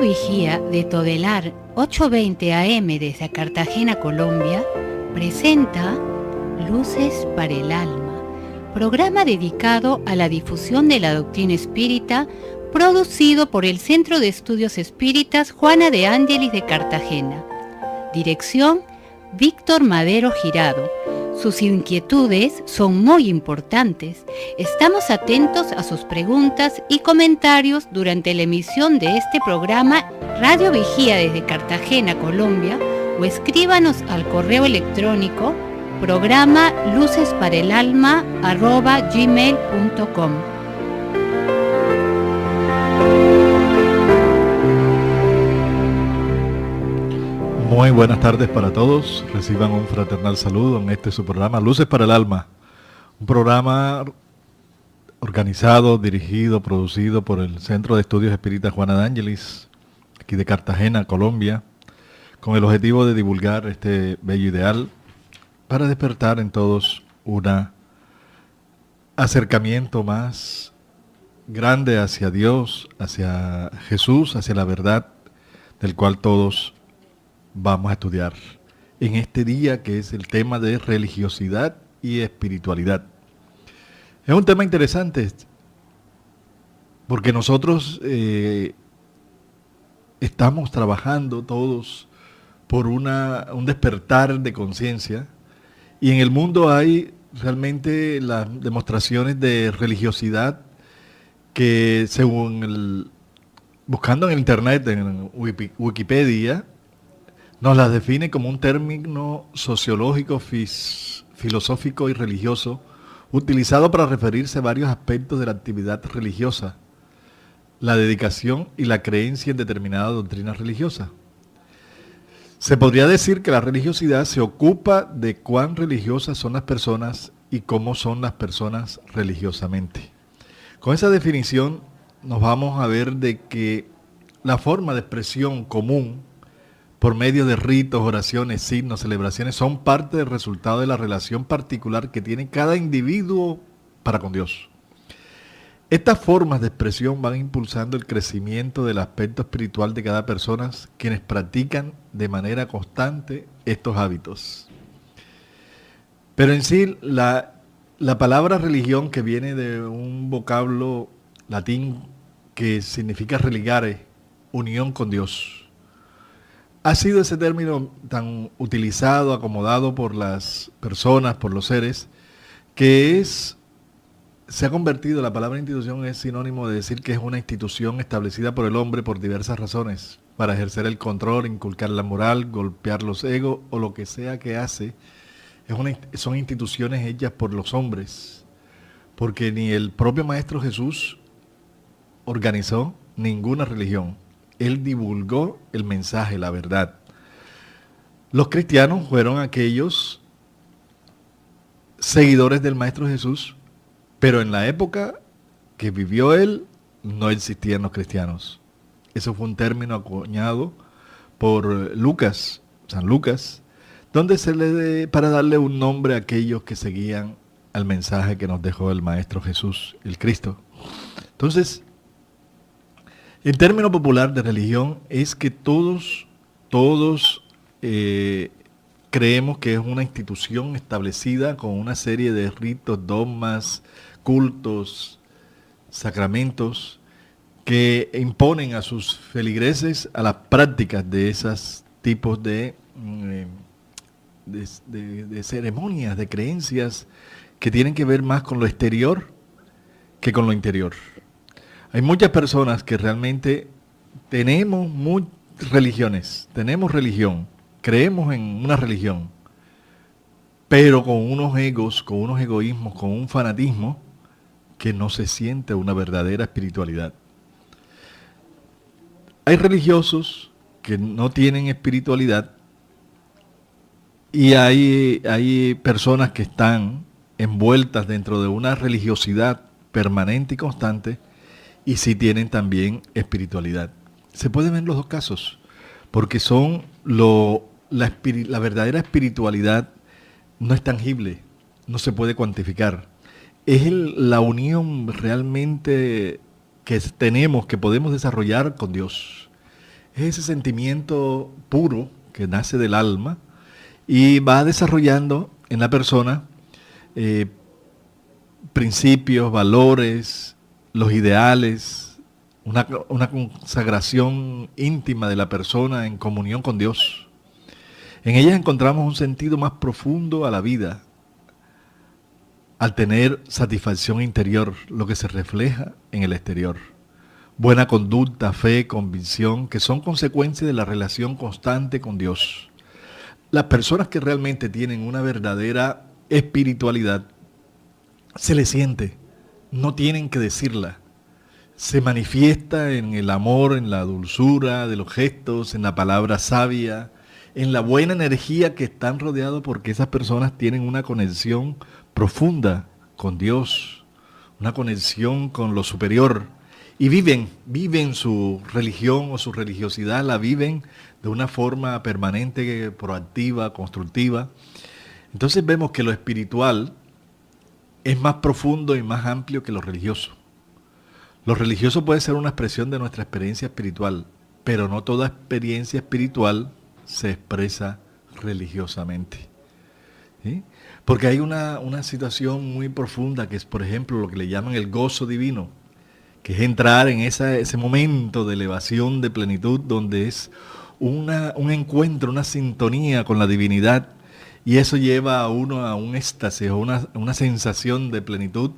Vigía de Todelar 820 AM desde Cartagena, Colombia, presenta Luces para el Alma, programa dedicado a la difusión de la doctrina espírita, producido por el Centro de Estudios Espíritas Juana de Ángelis de Cartagena. Dirección: Víctor Madero Girado. Sus inquietudes son muy importantes. Estamos atentos a sus preguntas y comentarios durante la emisión de este programa Radio Vigía desde Cartagena, Colombia, o escríbanos al correo electrónico programa lucesparaelalma@gmail.com. Muy buenas tardes para todos. Reciban un fraternal saludo en este su programa Luces para el Alma. Un programa organizado, dirigido, producido por el Centro de Estudios Espíritas Juana de Ángelis, aquí de Cartagena, Colombia, con el objetivo de divulgar este bello ideal para despertar en todos un acercamiento más grande hacia Dios, hacia Jesús, hacia la verdad, del cual todos vamos a estudiar en este día, que es el tema de religiosidad y espiritualidad. Es un tema interesante porque nosotros estamos trabajando todos por un despertar de conciencia, y en el mundo hay realmente las demostraciones de religiosidad que, según buscando en el internet, en Wikipedia, nos las define como un término sociológico, filosófico y religioso, utilizado para referirse a varios aspectos de la actividad religiosa, la dedicación y la creencia en determinada doctrina religiosa. Se podría decir que la religiosidad se ocupa de cuán religiosas son las personas y cómo son las personas religiosamente. Con esa definición nos vamos a ver de que la forma de expresión común por medio de ritos, oraciones, signos, celebraciones, son parte del resultado de la relación particular que tiene cada individuo para con Dios. Estas formas de expresión van impulsando el crecimiento del aspecto espiritual de cada persona, quienes practican de manera constante estos hábitos. Pero en sí, la palabra religión, que viene de un vocablo latín que significa religare, unión con Dios, ha sido ese término tan utilizado, acomodado por las personas, por los seres, que se ha convertido, la palabra institución es sinónimo de decir que es una institución establecida por el hombre por diversas razones, para ejercer el control, inculcar la moral, golpear los egos o lo que sea que hace. Son instituciones hechas por los hombres, porque ni el propio Maestro Jesús organizó ninguna religión. Él divulgó el mensaje, la verdad. Los cristianos fueron aquellos seguidores del Maestro Jesús, pero en la época que vivió él no existían los cristianos. Eso fue un término acuñado por San Lucas, donde para darle un nombre a aquellos que seguían al mensaje que nos dejó el Maestro Jesús, el Cristo. Entonces, el término popular de religión es que todos creemos que es una institución establecida con una serie de ritos, dogmas, cultos, sacramentos, que imponen a sus feligreses a las prácticas de esos tipos de ceremonias, de creencias que tienen que ver más con lo exterior que con lo interior. Hay muchas personas que realmente tenemos religiones, tenemos religión, creemos en una religión, pero con unos egos, con unos egoísmos, con un fanatismo que no se siente una verdadera espiritualidad. Hay religiosos que no tienen espiritualidad y hay personas que están envueltas dentro de una religiosidad permanente y constante, y sí tienen también espiritualidad. Se pueden ver los dos casos, porque la verdadera espiritualidad no es tangible, no se puede cuantificar. Es la unión realmente que tenemos, que podemos desarrollar con Dios. Es ese sentimiento puro que nace del alma y va desarrollando en la persona eh, principios, valores, los ideales, una consagración íntima de la persona en comunión con Dios. En ellas encontramos un sentido más profundo a la vida, al tener satisfacción interior, lo que se refleja en el exterior. Buena conducta, fe, convicción, que son consecuencias de la relación constante con Dios. Las personas que realmente tienen una verdadera espiritualidad, se les siente, no tienen que decirla. Se manifiesta en el amor, en la dulzura de los gestos, en la palabra sabia, en la buena energía que están rodeados porque esas personas tienen una conexión profunda con Dios, una conexión con lo superior y viven su religión o su religiosidad, la viven de una forma permanente, proactiva, constructiva. Entonces vemos que lo espiritual es más profundo y más amplio que lo religioso. Lo religioso puede ser una expresión de nuestra experiencia espiritual, pero no toda experiencia espiritual se expresa religiosamente. ¿Sí? Porque hay una situación muy profunda que es, por ejemplo, lo que le llaman el gozo divino, que es entrar en ese momento de elevación, de plenitud, donde es un encuentro, una sintonía con la divinidad, y eso lleva a uno a un éxtasis o una sensación de plenitud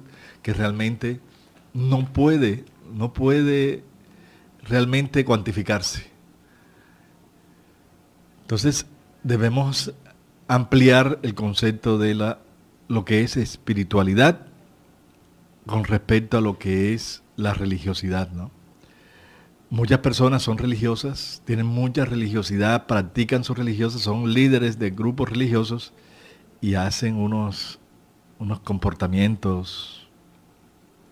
que realmente no puede realmente cuantificarse. Entonces debemos ampliar el concepto de lo que es espiritualidad con respecto a lo que es la religiosidad, ¿no? Muchas personas son religiosas, tienen mucha religiosidad, practican su religiosidad, son líderes de grupos religiosos y hacen unos comportamientos,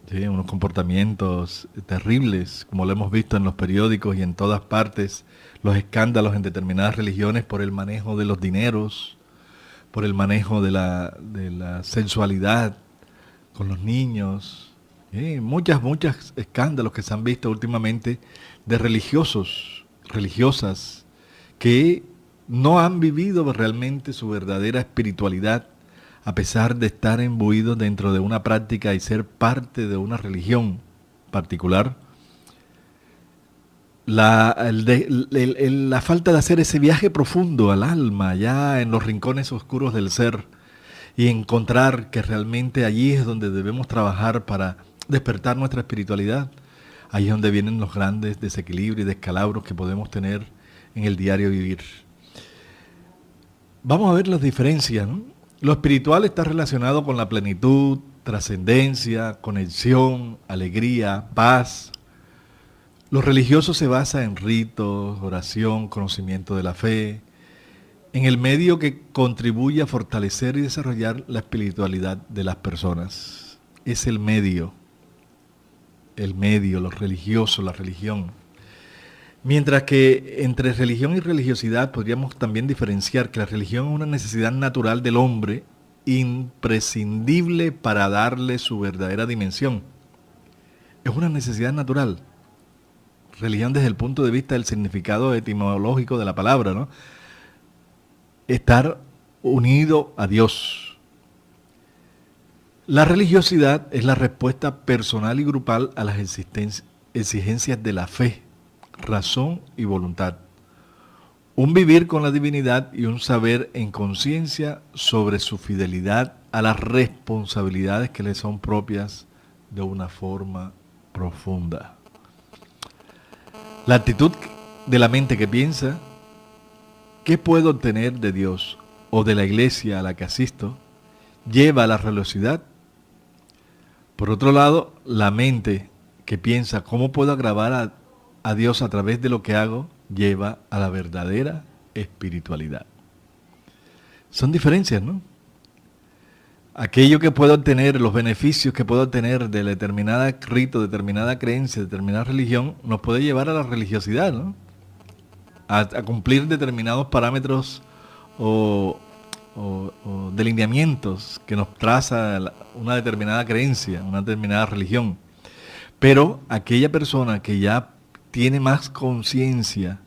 ¿sí? Unos comportamientos terribles, como lo hemos visto en los periódicos y en todas partes, los escándalos en determinadas religiones por el manejo de los dineros, por el manejo de la sensualidad con los niños. Muchos escándalos que se han visto últimamente de religiosos, religiosas, que no han vivido realmente su verdadera espiritualidad, a pesar de estar imbuidos dentro de una práctica y ser parte de una religión particular. La falta de hacer ese viaje profundo al alma, allá en los rincones oscuros del ser, y encontrar que realmente allí es donde debemos trabajar para despertar nuestra espiritualidad. Ahí es donde vienen los grandes desequilibrios y descalabros que podemos tener en el diario vivir. Vamos a ver las diferencias, ¿no? Lo espiritual está relacionado con la plenitud, trascendencia, conexión, alegría, paz. Lo religioso se basa en ritos, oración, conocimiento de la fe, en el medio que contribuye a fortalecer y desarrollar la espiritualidad de las personas. Es el medio, lo religioso, la religión. Mientras que entre religión y religiosidad podríamos también diferenciar que la religión es una necesidad natural del hombre, imprescindible para darle su verdadera dimensión. Es una necesidad natural. Religión desde el punto de vista del significado etimológico de la palabra, ¿no? Estar unido a Dios. La religiosidad es la respuesta personal y grupal a las exigencias de la fe, razón y voluntad. Un vivir con la divinidad y un saber en conciencia sobre su fidelidad a las responsabilidades que le son propias de una forma profunda. La actitud de la mente que piensa, ¿qué puedo obtener de Dios o de la iglesia a la que asisto?, lleva a la religiosidad. Por otro lado, la mente que piensa, ¿cómo puedo agravar a Dios a través de lo que hago?, lleva a la verdadera espiritualidad. Son diferencias, ¿no? Aquello que puedo obtener, los beneficios que puedo obtener de determinada rito, determinada creencia, determinada religión, nos puede llevar a la religiosidad, ¿no? A cumplir determinados parámetros o delineamientos que nos traza una determinada creencia, una determinada religión. Pero aquella persona que ya tiene más conciencia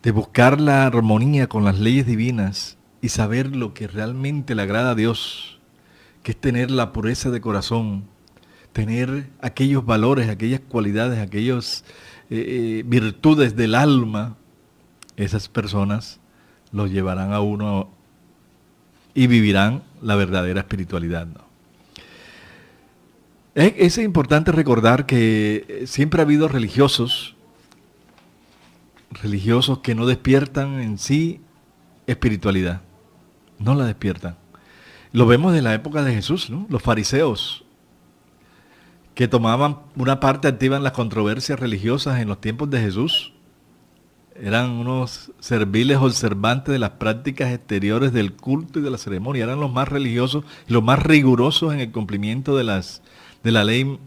de buscar la armonía con las leyes divinas y saber lo que realmente le agrada a Dios, que es tener la pureza de corazón, tener aquellos valores, aquellas cualidades, aquellas virtudes del alma, esas personas lo llevarán a uno y vivirán la verdadera espiritualidad, ¿no? Es importante recordar que siempre ha habido religiosos que no despiertan en sí espiritualidad, no la despiertan. Lo vemos de la época de Jesús, ¿no? Los fariseos, que tomaban una parte activa en las controversias religiosas en los tiempos de Jesús, eran unos serviles observantes de las prácticas exteriores del culto y de la ceremonia, eran los más religiosos y los más rigurosos en el cumplimiento de la ley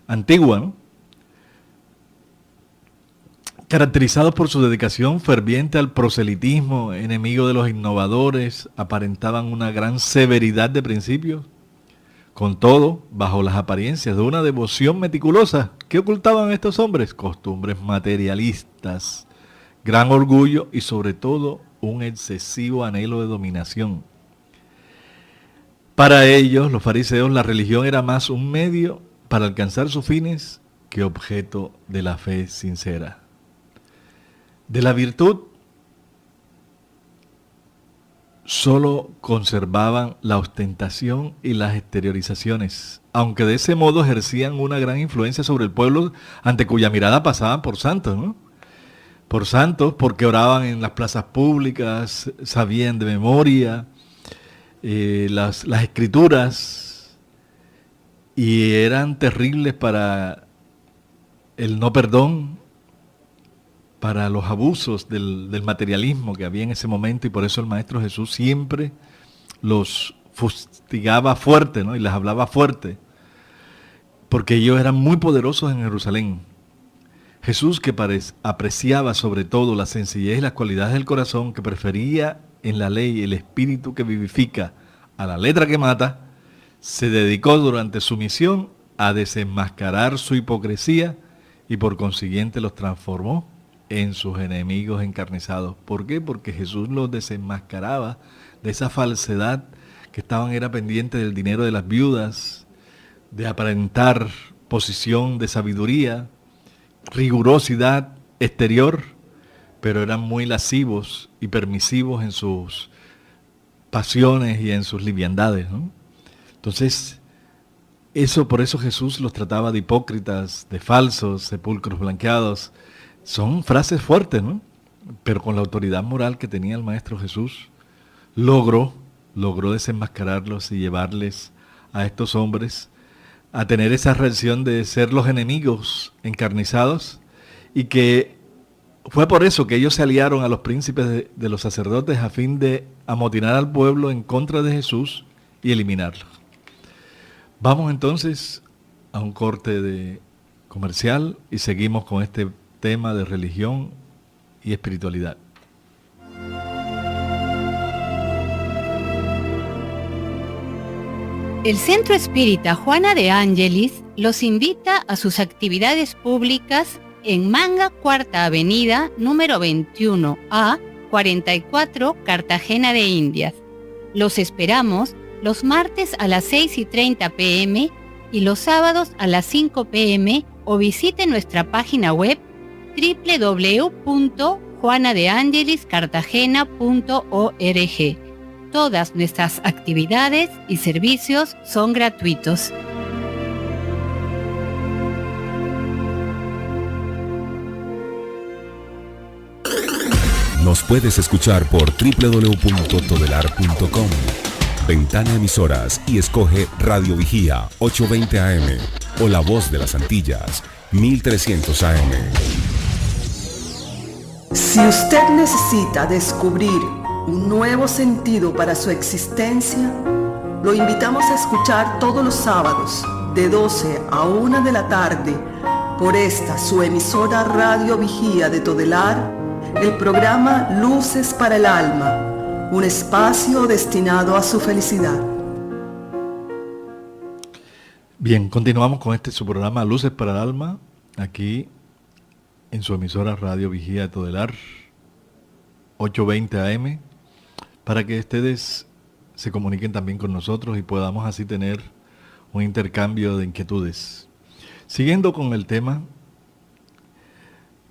antigua, ¿no? Caracterizados por su dedicación ferviente al proselitismo, enemigo de los innovadores, aparentaban una gran severidad de principios, con todo, bajo las apariencias de una devoción meticulosa. ¿Qué ocultaban estos hombres? Costumbres materialistas, gran orgullo y sobre todo un excesivo anhelo de dominación. Para ellos, los fariseos, la religión era más un medio para alcanzar sus fines que objeto de la fe sincera. De la virtud solo conservaban la ostentación y las exteriorizaciones, aunque de ese modo ejercían una gran influencia sobre el pueblo ante cuya mirada pasaban por santos, ¿no? Por santos, porque oraban en las plazas públicas, sabían de memoria las escrituras y eran terribles para el no perdón, para los abusos del materialismo que había en ese momento, y por eso el Maestro Jesús siempre los fustigaba fuerte, ¿no? Y les hablaba fuerte, porque ellos eran muy poderosos en Jerusalén. Jesús, que apreciaba sobre todo la sencillez y las cualidades del corazón, que prefería en la ley el espíritu que vivifica a la letra que mata, se dedicó durante su misión a desenmascarar su hipocresía y por consiguiente los transformó en sus enemigos encarnizados. ¿Por qué? Porque Jesús los desenmascaraba de esa falsedad que era pendiente del dinero de las viudas, de aparentar posición de sabiduría, rigurosidad exterior, pero eran muy lascivos y permisivos en sus pasiones y en sus liviandades, ¿no? Entonces, por eso Jesús los trataba de hipócritas, de falsos, sepulcros blanqueados. Son frases fuertes, ¿no? Pero con la autoridad moral que tenía el Maestro Jesús, logró desenmascararlos y llevarles a estos hombres a tener esa reacción de ser los enemigos encarnizados, y que fue por eso que ellos se aliaron a los príncipes de los sacerdotes a fin de amotinar al pueblo en contra de Jesús y eliminarlo. Vamos entonces a un corte de comercial y seguimos con este tema de religión y espiritualidad. El Centro Espírita Juana de Ángelis los invita a sus actividades públicas en Manga, Cuarta Avenida, número 21A, 44, Cartagena de Indias. Los esperamos los martes a las 6:30 p.m. y los sábados a las 5 p.m. o visite nuestra página web www.juanadeangeliscartagena.org. Todas nuestras actividades y servicios son gratuitos. Nos puedes escuchar por www.todelar.com. Ventana Emisoras y escoge Radio Vigía 820 AM o La Voz de las Antillas 1300 AM. Si usted necesita descubrir un nuevo sentido para su existencia, lo invitamos a escuchar todos los sábados de 12 a 1 de la tarde por esta su emisora Radio Vigía de Todelar, el programa Luces para el Alma, un espacio destinado a su felicidad. Bien, continuamos con su programa Luces para el Alma, aquí en su emisora Radio Vigía de Todelar, 8:20 AM, para que ustedes se comuniquen también con nosotros y podamos así tener un intercambio de inquietudes. Siguiendo con el tema,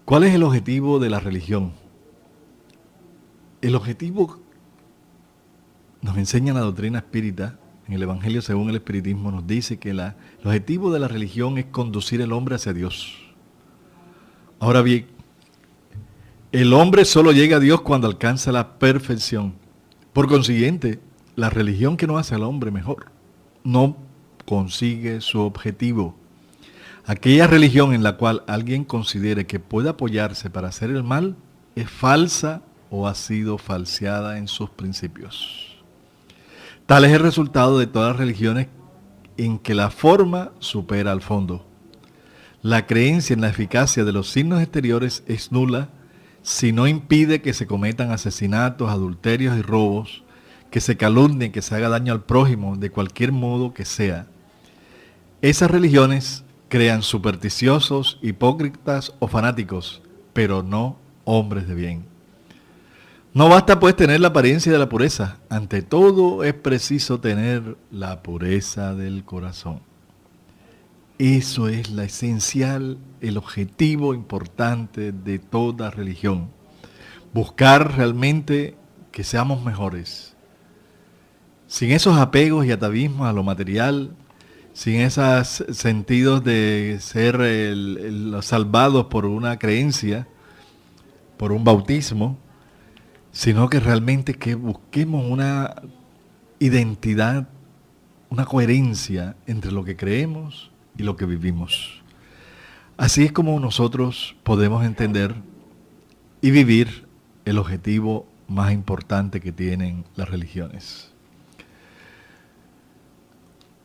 ¿cuál es el objetivo de la religión? El objetivo nos enseña la doctrina espírita, en el Evangelio según el Espiritismo nos dice que el objetivo de la religión es conducir al hombre hacia Dios. Ahora bien, el hombre solo llega a Dios cuando alcanza la perfección. Por consiguiente, la religión que no hace al hombre mejor no consigue su objetivo. Aquella religión en la cual alguien considere que puede apoyarse para hacer el mal es falsa o ha sido falseada en sus principios. Tal es el resultado de todas las religiones en que la forma supera al fondo. La creencia en la eficacia de los signos exteriores es nula si no impide que se cometan asesinatos, adulterios y robos, que se calumnie, que se haga daño al prójimo, de cualquier modo que sea. Esas religiones crean supersticiosos, hipócritas o fanáticos, pero no hombres de bien. No basta pues tener la apariencia de la pureza, ante todo es preciso tener la pureza del corazón. Eso es la esencial, el objetivo importante de toda religión. Buscar realmente que seamos mejores. Sin esos apegos y atavismos a lo material, sin esos sentidos de ser los salvados por una creencia, por un bautismo, sino que realmente que busquemos una identidad, una coherencia entre lo que creemos y lo que vivimos. Así es como nosotros podemos entender y vivir el objetivo más importante que tienen las religiones.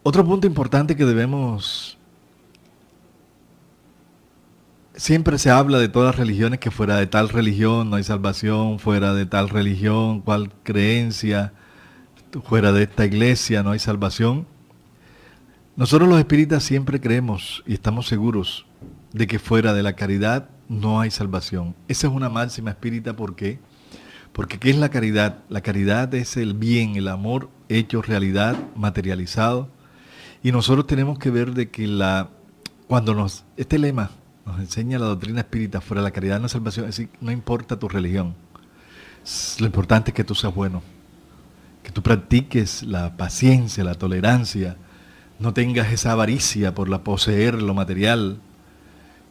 Otro punto importante que siempre se habla de todas las religiones, que fuera de tal religión no hay salvación, fuera de tal religión, cual creencia, fuera de esta iglesia no hay salvación. Nosotros los espíritas siempre creemos y estamos seguros de que fuera de la caridad no hay salvación. Esa es una máxima espírita, ¿por qué? Porque ¿qué es la caridad? La caridad es el bien, el amor hecho realidad, materializado. Y nosotros tenemos que ver de que este lema nos enseña la doctrina espírita, fuera de la caridad no hay salvación, es decir, no importa tu religión. Lo importante es que tú seas bueno, que tú practiques la paciencia, la tolerancia, no tengas esa avaricia por poseer lo material,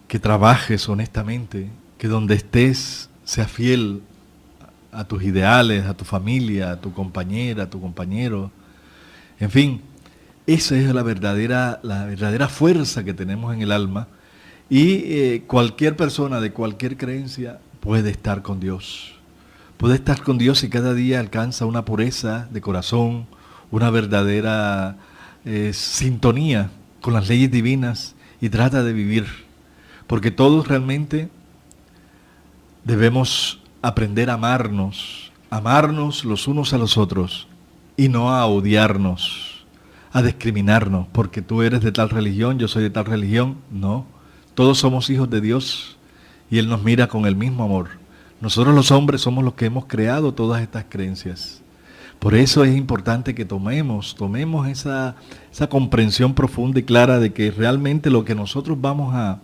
que trabajes honestamente, que donde estés seas fiel a tus ideales, a tu familia, a tu compañera, a tu compañero. En fin, esa es la verdadera fuerza que tenemos en el alma, y cualquier persona de cualquier creencia puede estar con Dios. Puede estar con Dios y cada día alcanza una pureza de corazón, una verdadera sintonía con las leyes divinas y trata de vivir. Porque todos realmente debemos aprender a amarnos los unos a los otros y no a odiarnos, a discriminarnos, porque tú eres de tal religión, yo soy de tal religión. No, todos somos hijos de Dios y Él nos mira con el mismo amor. Nosotros los hombres somos los que hemos creado todas estas creencias. Por eso es importante que tomemos esa comprensión profunda y clara de que realmente lo que nosotros vamos a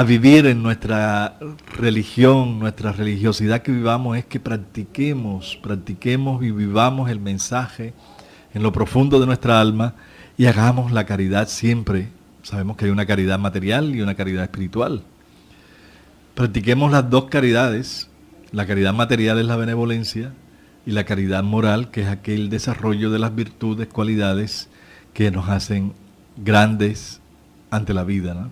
vivir en nuestra religión, nuestra religiosidad que vivamos, es que practiquemos y vivamos el mensaje en lo profundo de nuestra alma y hagamos la caridad siempre. Sabemos que hay una caridad material y una caridad espiritual. Practiquemos las dos caridades. La caridad material es la benevolencia y la caridad moral, que es aquel desarrollo de las virtudes, cualidades que nos hacen grandes ante la vida, ¿no?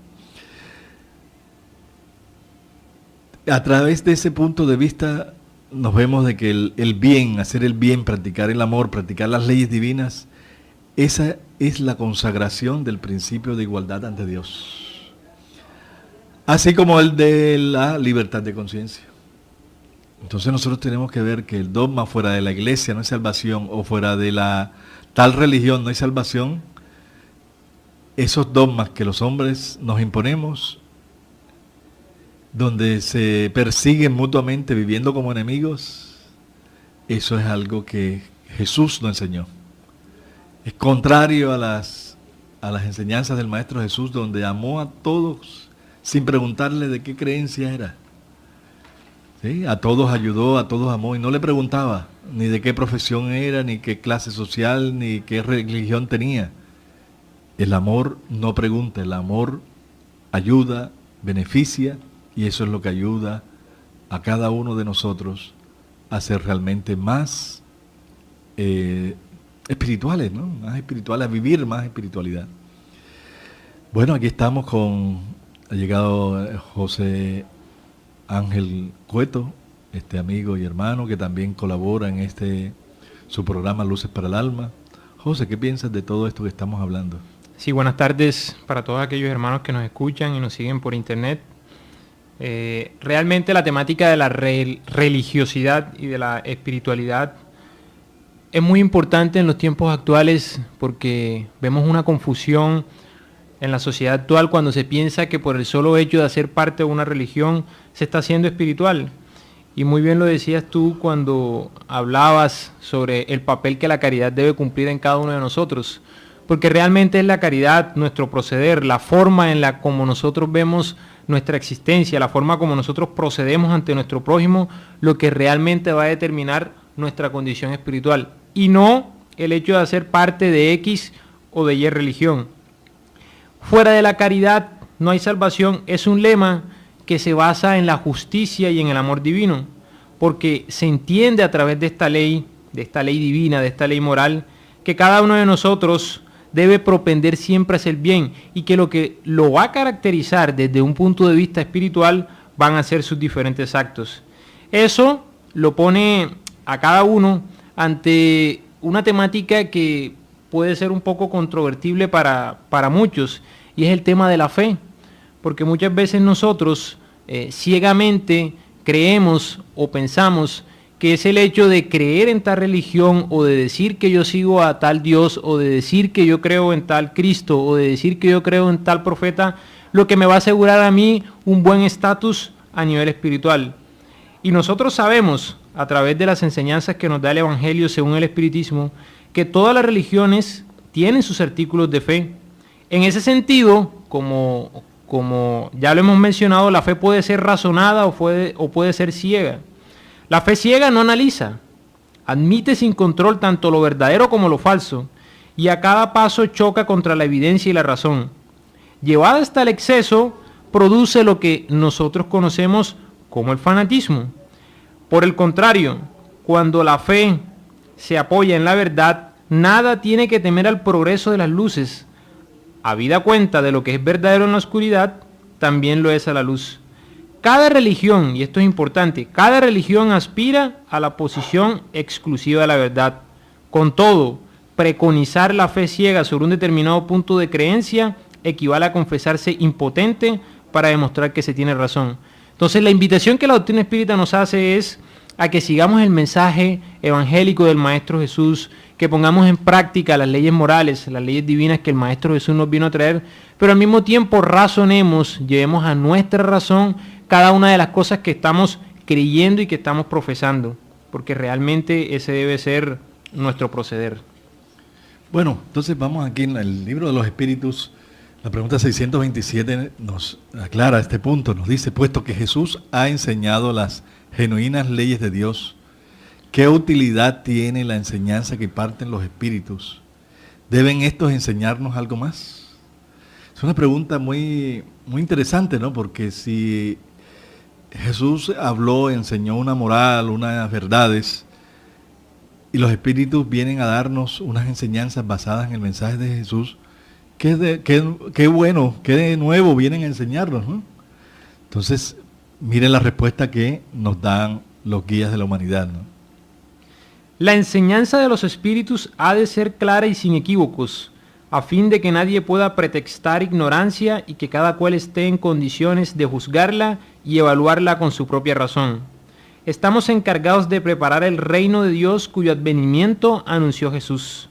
A través de ese punto de vista nos vemos de que el bien, hacer el bien, practicar el amor, practicar las leyes divinas, esa es la consagración del principio de igualdad ante Dios. Así como el de la libertad de conciencia. Entonces nosotros tenemos que ver que el dogma fuera de la iglesia no hay salvación, o fuera de la tal religión no hay salvación. Esos dogmas que los hombres nos imponemos donde se persiguen mutuamente viviendo como enemigos, eso es algo que Jesús nos enseñó. Es contrario a las enseñanzas del Maestro Jesús, donde amó a todos sin preguntarle de qué creencia era. ¿Sí? A todos ayudó, a todos amó, y no le preguntaba ni de qué profesión era, ni qué clase social, ni qué religión tenía. El amor no pregunta, el amor ayuda, beneficia, y eso es lo que ayuda a cada uno de nosotros a ser realmente más espirituales, ¿no? Más espirituales, a vivir más espiritualidad. Bueno, aquí estamos ha llegado José Ángel Cueto, este amigo y hermano que también colabora en su programa Luces para el Alma. José, ¿qué piensas de todo esto que estamos hablando? Sí, buenas tardes para todos aquellos hermanos que nos escuchan y nos siguen por internet. Realmente la temática de la religiosidad y de la espiritualidad es muy importante en los tiempos actuales porque vemos una confusión en la sociedad actual cuando se piensa que por el solo hecho de hacer parte de una religión se está haciendo espiritual. Y muy bien lo decías tú cuando hablabas sobre el papel que la caridad debe cumplir en cada uno de nosotros, porque realmente es la caridad, nuestro proceder, la forma en la como nosotros vemos nuestra existencia, la forma como nosotros procedemos ante nuestro prójimo, lo que realmente va a determinar nuestra condición espiritual, y no el hecho de hacer parte de X o de Y religión. Fuera de la caridad no hay salvación es un lema que se basa en la justicia y en el amor divino, porque se entiende a través de esta ley divina, de esta ley moral, que cada uno de nosotros debe propender siempre hacia el bien y que lo va a caracterizar desde un punto de vista espiritual van a ser sus diferentes actos. Eso lo pone a cada uno ante una temática que puede ser un poco controvertible para muchos, y es el tema de la fe, porque muchas veces nosotros ciegamente creemos o pensamos que es el hecho de creer en tal religión o de decir que yo sigo a tal Dios o de decir que yo creo en tal Cristo o de decir que yo creo en tal profeta lo que me va a asegurar a mí un buen estatus a nivel espiritual. Y nosotros sabemos, a través de las enseñanzas que nos da el Evangelio según el Espiritismo, que todas las religiones tienen sus artículos de fe. En ese sentido, como ya lo hemos mencionado, la fe puede ser razonada o puede ser ciega. La fe ciega no analiza, admite sin control tanto lo verdadero como lo falso, y a cada paso choca contra la evidencia y la razón. Llevada hasta el exceso, produce lo que nosotros conocemos como el fanatismo. Por el contrario, cuando la fe se apoya en la verdad, nada tiene que temer al progreso de las luces. Habida cuenta de lo que es verdadero en la oscuridad, también lo es a la luz. Cada religión, y esto es importante, cada religión aspira a la posición exclusiva de la verdad. Con todo, preconizar la fe ciega sobre un determinado punto de creencia equivale a confesarse impotente para demostrar que se tiene razón. Entonces, la invitación que la doctrina espírita nos hace es a que sigamos el mensaje evangélico del Maestro Jesús, que pongamos en práctica las leyes morales, las leyes divinas que el Maestro Jesús nos vino a traer, pero al mismo tiempo razonemos, llevemos a nuestra razón cada una de las cosas que estamos creyendo y que estamos profesando, porque realmente ese debe ser nuestro proceder. Bueno, entonces vamos aquí en el libro de los Espíritus. La pregunta 627 nos aclara este punto, nos dice: puesto que Jesús ha enseñado las genuinas leyes de Dios, ¿qué utilidad tiene la enseñanza que parten los espíritus? ¿Deben estos enseñarnos algo más? Es una pregunta muy interesante, ¿no? Porque si Jesús habló, enseñó una moral, unas verdades, y los espíritus vienen a darnos unas enseñanzas basadas en el mensaje de Jesús, qué bueno, qué de nuevo vienen a enseñarnos, ¿no? Entonces, miren la respuesta que nos dan los guías de la humanidad, ¿no? La enseñanza de los espíritus ha de ser clara y sin equívocos, a fin de que nadie pueda pretextar ignorancia y que cada cual esté en condiciones de juzgarla y evaluarla con su propia razón. Estamos encargados de preparar el reino de Dios cuyo advenimiento anunció Jesús.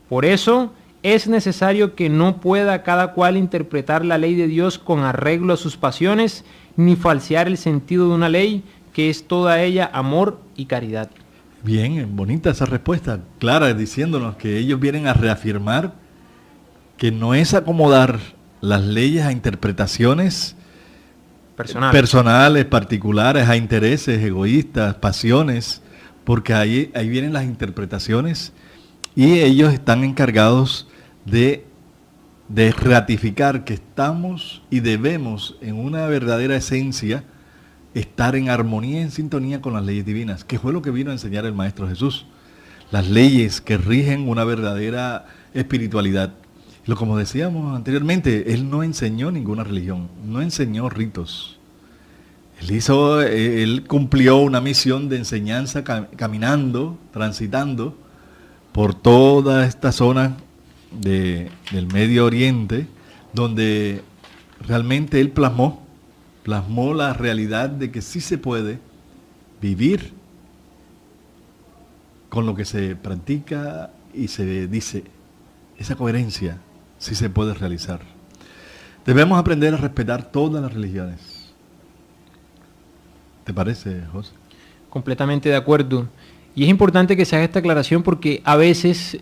Por eso es necesario que no pueda cada cual interpretar la ley de Dios con arreglo a sus pasiones ni falsear el sentido de una ley, que es toda ella amor y caridad. Bien, bonita esa respuesta, clara, diciéndonos que ellos vienen a reafirmar que no es acomodar las leyes a interpretaciones personales, particulares, a intereses egoístas, pasiones, porque ahí vienen las interpretaciones y ellos están encargados de ratificar que estamos y debemos en una verdadera esencia estar en armonía, en sintonía con las leyes divinas, que fue lo que vino a enseñar el Maestro Jesús. Las leyes que rigen una verdadera espiritualidad. Como decíamos anteriormente, Él no enseñó ninguna religión, no enseñó ritos. Él cumplió una misión de enseñanza caminando, transitando por toda esta zona del Medio Oriente, donde realmente Él plasmó la realidad de que sí se puede vivir con lo que se practica y se dice. Esa coherencia sí se puede realizar. Debemos aprender a respetar todas las religiones. ¿Te parece, José? Completamente de acuerdo. Y es importante que se haga esta aclaración porque a veces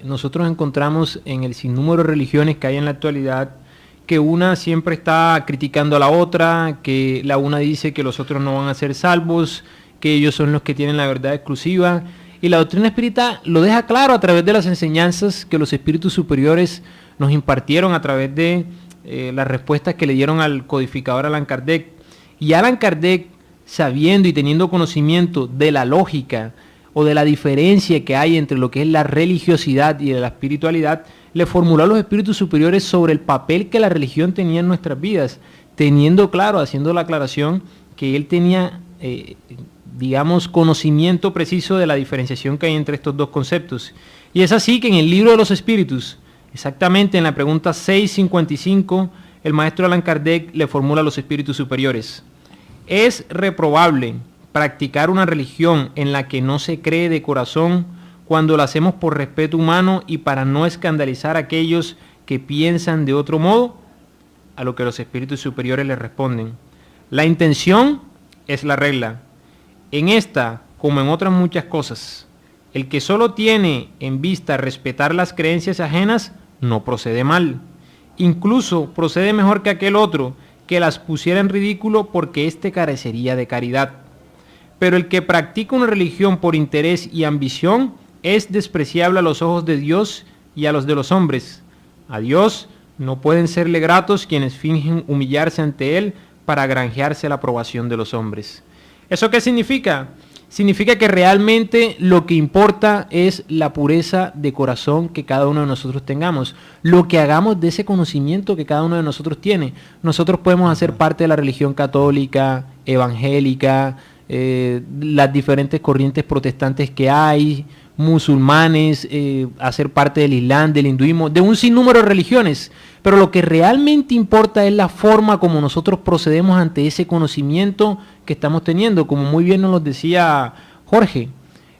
nosotros encontramos en el sinnúmero de religiones que hay en la actualidad que una siempre está criticando a la otra, que la una dice que los otros no van a ser salvos, que ellos son los que tienen la verdad exclusiva. Y la doctrina espírita lo deja claro a través de las enseñanzas que los espíritus superiores nos impartieron a través de las respuestas que le dieron al codificador Allan Kardec. Y Allan Kardec, sabiendo y teniendo conocimiento de la lógica o de la diferencia que hay entre lo que es la religiosidad y la espiritualidad, le formuló a los espíritus superiores sobre el papel que la religión tenía en nuestras vidas, teniendo claro, haciendo la aclaración, que él tenía, conocimiento preciso de la diferenciación que hay entre estos dos conceptos. Y es así que en el libro de los espíritus, exactamente en la pregunta 655, el maestro Allan Kardec le formula a los espíritus superiores: ¿es reprobable practicar una religión en la que no se cree de corazón cuando la hacemos por respeto humano y para no escandalizar a aquellos que piensan de otro modo? A lo que los espíritus superiores le responden: la intención es la regla. En esta, como en otras muchas cosas, el que solo tiene en vista respetar las creencias ajenas no procede mal. Incluso procede mejor que aquel otro que las pusiera en ridículo porque éste carecería de caridad. Pero el que practica una religión por interés y ambición es despreciable a los ojos de Dios y a los de los hombres. A Dios no pueden serle gratos quienes fingen humillarse ante Él para granjearse la aprobación de los hombres. ¿Eso qué significa? Significa que realmente lo que importa es la pureza de corazón que cada uno de nosotros tengamos, lo que hagamos de ese conocimiento que cada uno de nosotros tiene. Nosotros podemos hacer parte de la religión católica, evangélica, las diferentes corrientes protestantes que hay, musulmanes, hacer parte del Islam, del hinduismo, de un sinnúmero de religiones, pero lo que realmente importa es la forma como nosotros procedemos ante ese conocimiento que estamos teniendo. Como muy bien nos lo decía Jorge,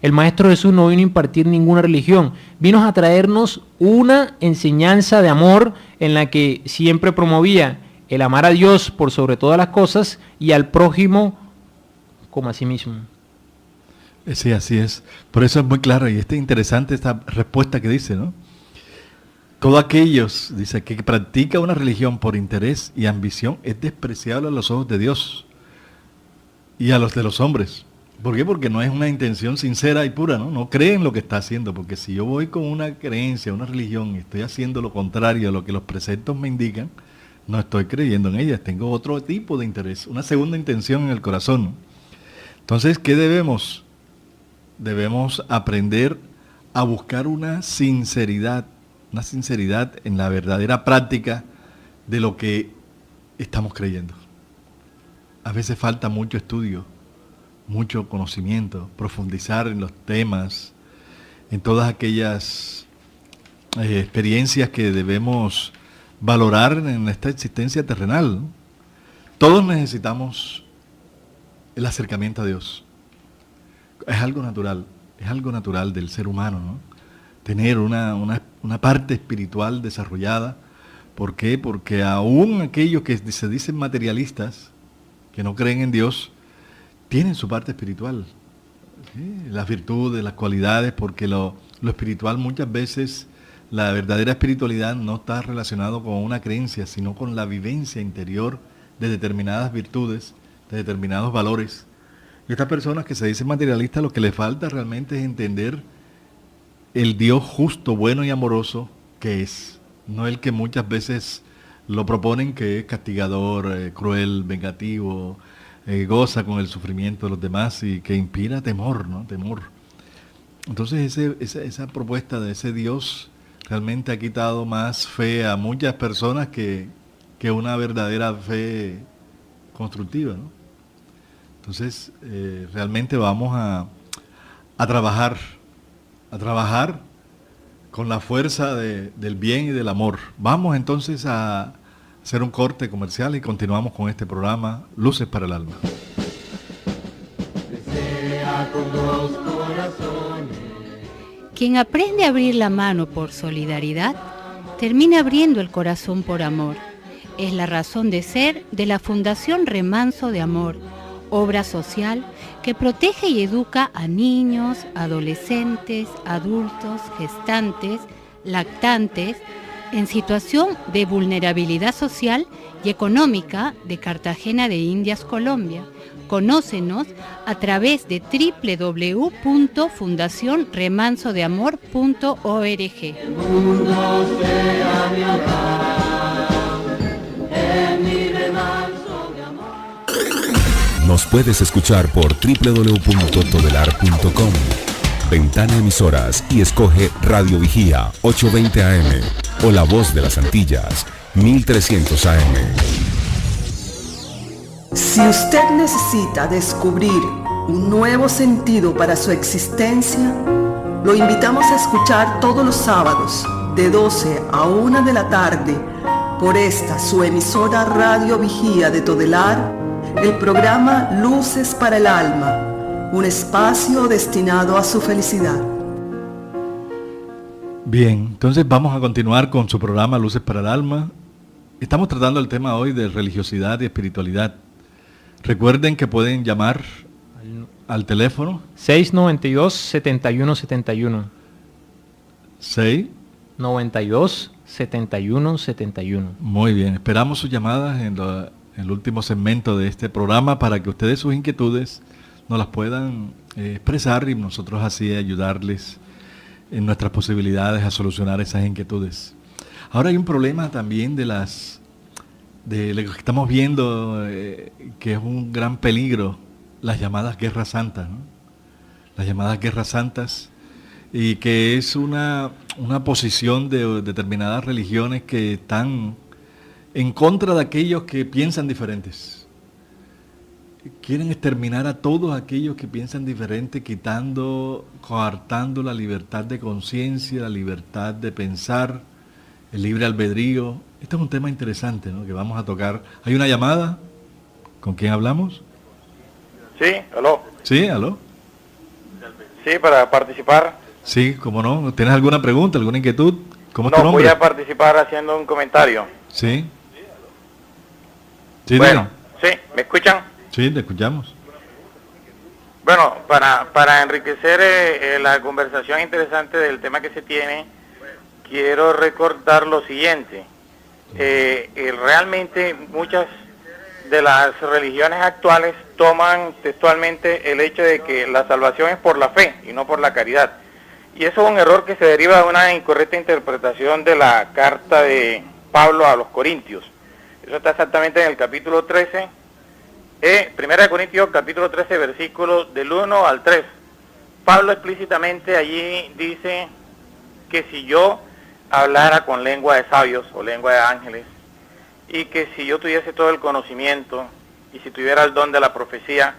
el Maestro Jesús no vino a impartir ninguna religión, vino a traernos una enseñanza de amor en la que siempre promovía el amar a Dios por sobre todas las cosas y al prójimo como a sí mismo. Sí, así es. Por eso es muy claro y interesante esta respuesta que dice, ¿no? Todos aquellos, dice, que practica una religión por interés y ambición es despreciable a los ojos de Dios y a los de los hombres. ¿Por qué? Porque no es una intención sincera y pura, ¿no? No cree en lo que está haciendo, porque si yo voy con una creencia, una religión y estoy haciendo lo contrario a lo que los preceptos me indican, no estoy creyendo en ellas, tengo otro tipo de interés, una segunda intención en el corazón. Entonces, ¿qué debemos? Debemos aprender a buscar una sinceridad en la verdadera práctica de lo que estamos creyendo. A veces falta mucho estudio, mucho conocimiento, profundizar en los temas, en todas aquellas experiencias que debemos valorar en esta existencia terrenal, ¿no? Todos necesitamos el acercamiento a Dios. Es algo natural del ser humano, ¿no? Tener una parte espiritual desarrollada. ¿Por qué? Porque aún aquellos que se dicen materialistas, que no creen en Dios, tienen su parte espiritual. ¿Sí? Las virtudes, las cualidades, porque lo espiritual muchas veces, la verdadera espiritualidad no está relacionado con una creencia, sino con la vivencia interior de determinadas virtudes, de determinados valores. Y estas personas que se dicen materialistas, lo que les falta realmente es entender el Dios justo, bueno y amoroso que es, no el que muchas veces lo proponen, que es castigador, cruel, vengativo, goza con el sufrimiento de los demás y que inspira temor, ¿no? Temor. Entonces esa propuesta de ese Dios realmente ha quitado más fe a muchas personas que una verdadera fe constructiva, ¿no? Entonces realmente vamos a trabajar con la fuerza del bien y del amor. Vamos entonces a hacer un corte comercial y continuamos con este programa Luces para el Alma. Quien aprende a abrir la mano por solidaridad, termina abriendo el corazón por amor. Es la razón de ser de la Fundación Remanso de Amor, obra social que protege y educa a niños, adolescentes, adultos, gestantes, lactantes, en situación de vulnerabilidad social y económica de Cartagena de Indias, Colombia. Conócenos a través de www.fundacionremansodeamor.org. Nos puedes escuchar por www.todelar.com. Ventana Emisoras y escoge Radio Vigía 820 AM o La Voz de las Antillas 1300 AM. Si usted necesita descubrir un nuevo sentido para su existencia, lo invitamos a escuchar todos los sábados de 12 a 1 de la tarde por esta su emisora Radio Vigía de Todelar, el programa Luces para el Alma, un espacio destinado a su felicidad. Bien, entonces vamos a continuar con su programa Luces para el Alma. Estamos tratando el tema hoy de religiosidad y espiritualidad. Recuerden que pueden llamar al teléfono 692-7171. 692-7171. Muy bien, esperamos sus llamadas en el último segmento de este programa para que ustedes sus inquietudes nos las puedan expresar y nosotros así ayudarles en nuestras posibilidades a solucionar esas inquietudes. Ahora hay un problema también de lo que estamos viendo, que es un gran peligro, las llamadas guerras santas, ¿no? Las llamadas guerras santas, y que es una posición de determinadas religiones que están en contra de aquellos que piensan diferentes. Quieren exterminar a todos aquellos que piensan diferente, coartando la libertad de conciencia, la libertad de pensar, el libre albedrío. Este es un tema interesante, ¿no?, que vamos a tocar. ¿Hay una llamada? ¿Con quién hablamos? Sí, aló. Sí, aló. Sí, para participar. Sí, cómo no. ¿Tienes alguna pregunta, alguna inquietud? ¿Cómo es tu No, nombre? voy a participar haciendo un comentario. Sí. Sí, Bueno, sí, ¿me escuchan? Sí, te escuchamos. Bueno, para enriquecer la conversación interesante del tema que se tiene, quiero recordar lo siguiente. Realmente muchas de las religiones actuales toman textualmente el hecho de que la salvación es por la fe y no por la caridad. Y eso es un error que se deriva de una incorrecta interpretación de la carta de Pablo a los Corintios. Eso está exactamente en el capítulo 13, 1 de Corintios capítulo 13, versículos del 1 al 3. Pablo explícitamente allí dice que si yo hablara con lengua de sabios o lengua de ángeles, y que si yo tuviese todo el conocimiento, y si tuviera el don de la profecía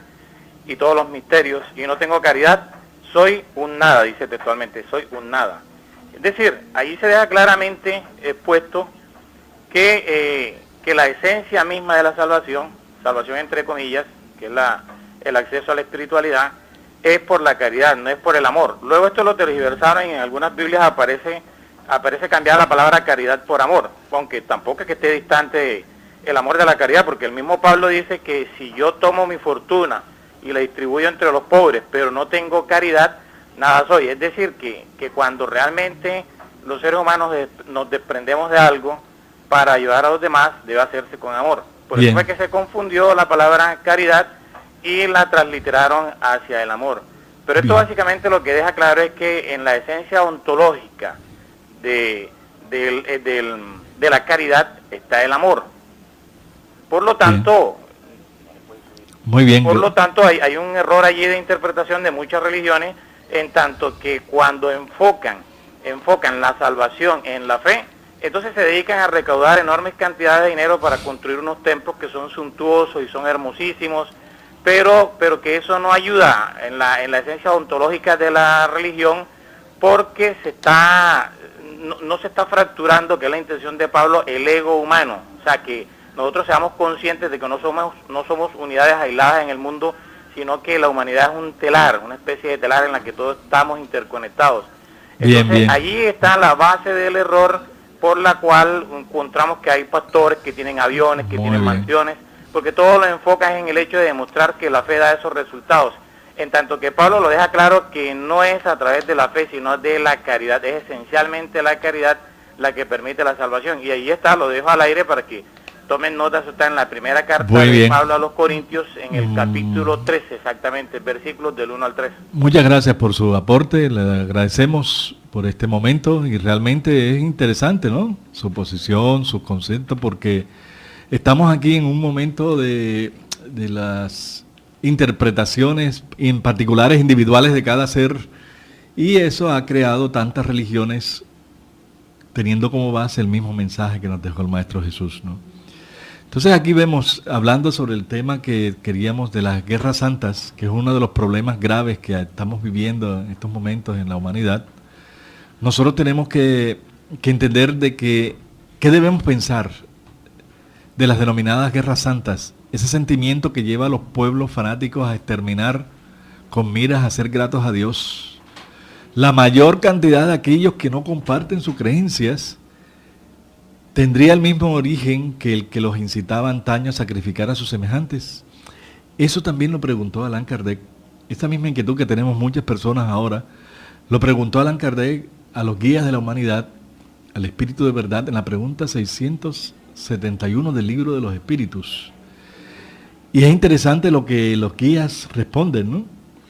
y todos los misterios, y no tengo caridad, soy un nada, dice textualmente, soy un nada. Es decir, ahí se deja claramente expuesto que la esencia misma de la salvación entre comillas, que es el acceso a la espiritualidad, es por la caridad, no es por el amor. Luego esto lo tergiversaron y en algunas Biblias aparece cambiar la palabra caridad por amor, aunque tampoco es que esté distante el amor de la caridad, porque el mismo Pablo dice que si yo tomo mi fortuna y la distribuyo entre los pobres, pero no tengo caridad, nada soy. Es decir, que cuando realmente los seres humanos nos desprendemos de algo para ayudar a los demás, debe hacerse con amor. Por eso fue que se confundió la palabra caridad y la transliteraron hacia el amor. Pero esto básicamente lo que deja claro es que en la esencia ontológica de la caridad está el amor. Por lo tanto, muy bien. Por lo tanto hay un error allí de interpretación de muchas religiones, en tanto que cuando enfocan la salvación en la fe, entonces se dedican a recaudar enormes cantidades de dinero para construir unos templos que son suntuosos y son hermosísimos, pero que eso no ayuda en la esencia ontológica de la religión, porque no se está fracturando, que es la intención de Pablo, el ego humano. O sea, que nosotros seamos conscientes de que no somos unidades aisladas en el mundo, sino que la humanidad es un telar, una especie de telar en la que todos estamos interconectados. Entonces, allí está la base del error, por la cual encontramos que hay pastores que tienen aviones, que tienen mansiones, porque todo lo enfocan en el hecho de demostrar que la fe da esos resultados. En tanto que Pablo lo deja claro que no es a través de la fe, sino de la caridad. Es esencialmente la caridad la que permite la salvación. Y ahí está, lo dejo al aire para que tomen nota. Eso está en la primera carta de Pablo a los Corintios, en el capítulo 13, exactamente, versículos del 1 al 3. Muchas gracias por su aporte, le agradecemos por este momento, y realmente es interesante, ¿no? Su posición, sus conceptos, porque estamos aquí en un momento de las interpretaciones en particulares individuales de cada ser, y eso ha creado tantas religiones teniendo como base el mismo mensaje que nos dejó el Maestro Jesús, ¿no? Entonces aquí vemos, hablando sobre el tema que queríamos de las guerras santas, que es uno de los problemas graves que estamos viviendo en estos momentos en la humanidad, nosotros tenemos que entender de qué debemos pensar de las denominadas guerras santas, ese sentimiento que lleva a los pueblos fanáticos a exterminar con miras a ser gratos a Dios. La mayor cantidad de aquellos que no comparten sus creencias tendría el mismo origen que el que los incitaba antaño a sacrificar a sus semejantes. Eso también lo preguntó Allan Kardec. Esta misma inquietud que tenemos muchas personas ahora, lo preguntó Allan Kardec a los guías de la humanidad, al Espíritu de Verdad, en la pregunta 671 del Libro de los Espíritus. Y es interesante lo que los guías responden, ¿no?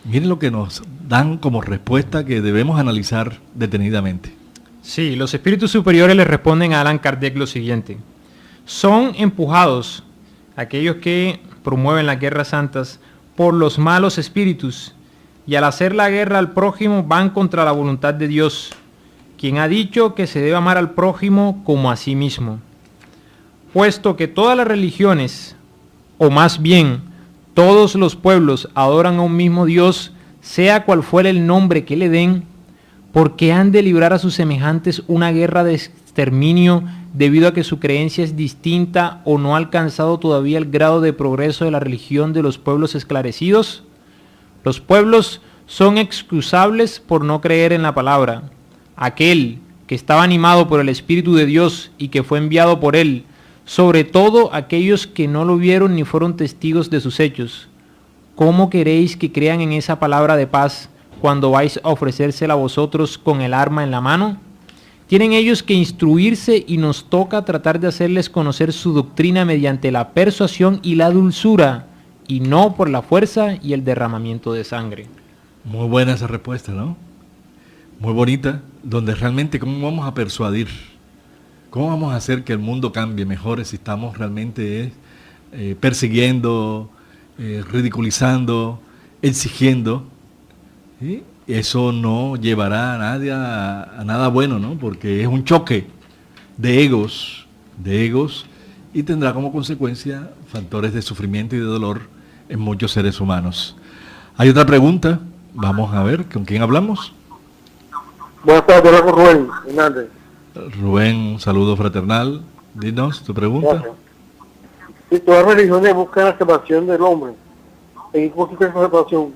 Miren lo que nos dan como respuesta que debemos analizar detenidamente. Sí, los espíritus superiores le responden a Allan Kardec lo siguiente: son empujados aquellos que promueven las guerras santas por los malos espíritus, y al hacer la guerra al prójimo van contra la voluntad de Dios, quien ha dicho que se debe amar al prójimo como a sí mismo. Puesto que todas las religiones, o más bien todos los pueblos, adoran a un mismo Dios, sea cual fuera el nombre que le den, porque han de librar a sus semejantes una guerra de exterminio debido a que su creencia es distinta o no ha alcanzado todavía el grado de progreso de la religión de los pueblos esclarecidos? Los pueblos son excusables por no creer en la palabra. Aquel que estaba animado por el Espíritu de Dios y que fue enviado por él, sobre todo aquellos que no lo vieron ni fueron testigos de sus hechos. ¿Cómo queréis que crean en esa palabra de paz cuando vais a ofrecérsela a vosotros con el arma en la mano? Tienen ellos que instruirse y nos toca tratar de hacerles conocer su doctrina mediante la persuasión y la dulzura, y no por la fuerza y el derramamiento de sangre. Muy buena esa respuesta, ¿no? Muy bonita, donde realmente cómo vamos a persuadir, cómo vamos a hacer que el mundo cambie mejor si estamos realmente persiguiendo, ridiculizando, exigiendo, ¿sí? Eso no llevará a nadie a nada bueno, ¿no? Porque es un choque de egos, y tendrá como consecuencia factores de sufrimiento y de dolor en muchos seres humanos. Hay otra pregunta, vamos a ver, ¿con quién hablamos? Buenas tardes, hablo con Rubén Hernández. Rubén, un saludo fraternal. Dinos tu pregunta. Gracias. Si todas las religiones buscan la salvación del hombre, ¿en qué consiste esa salvación?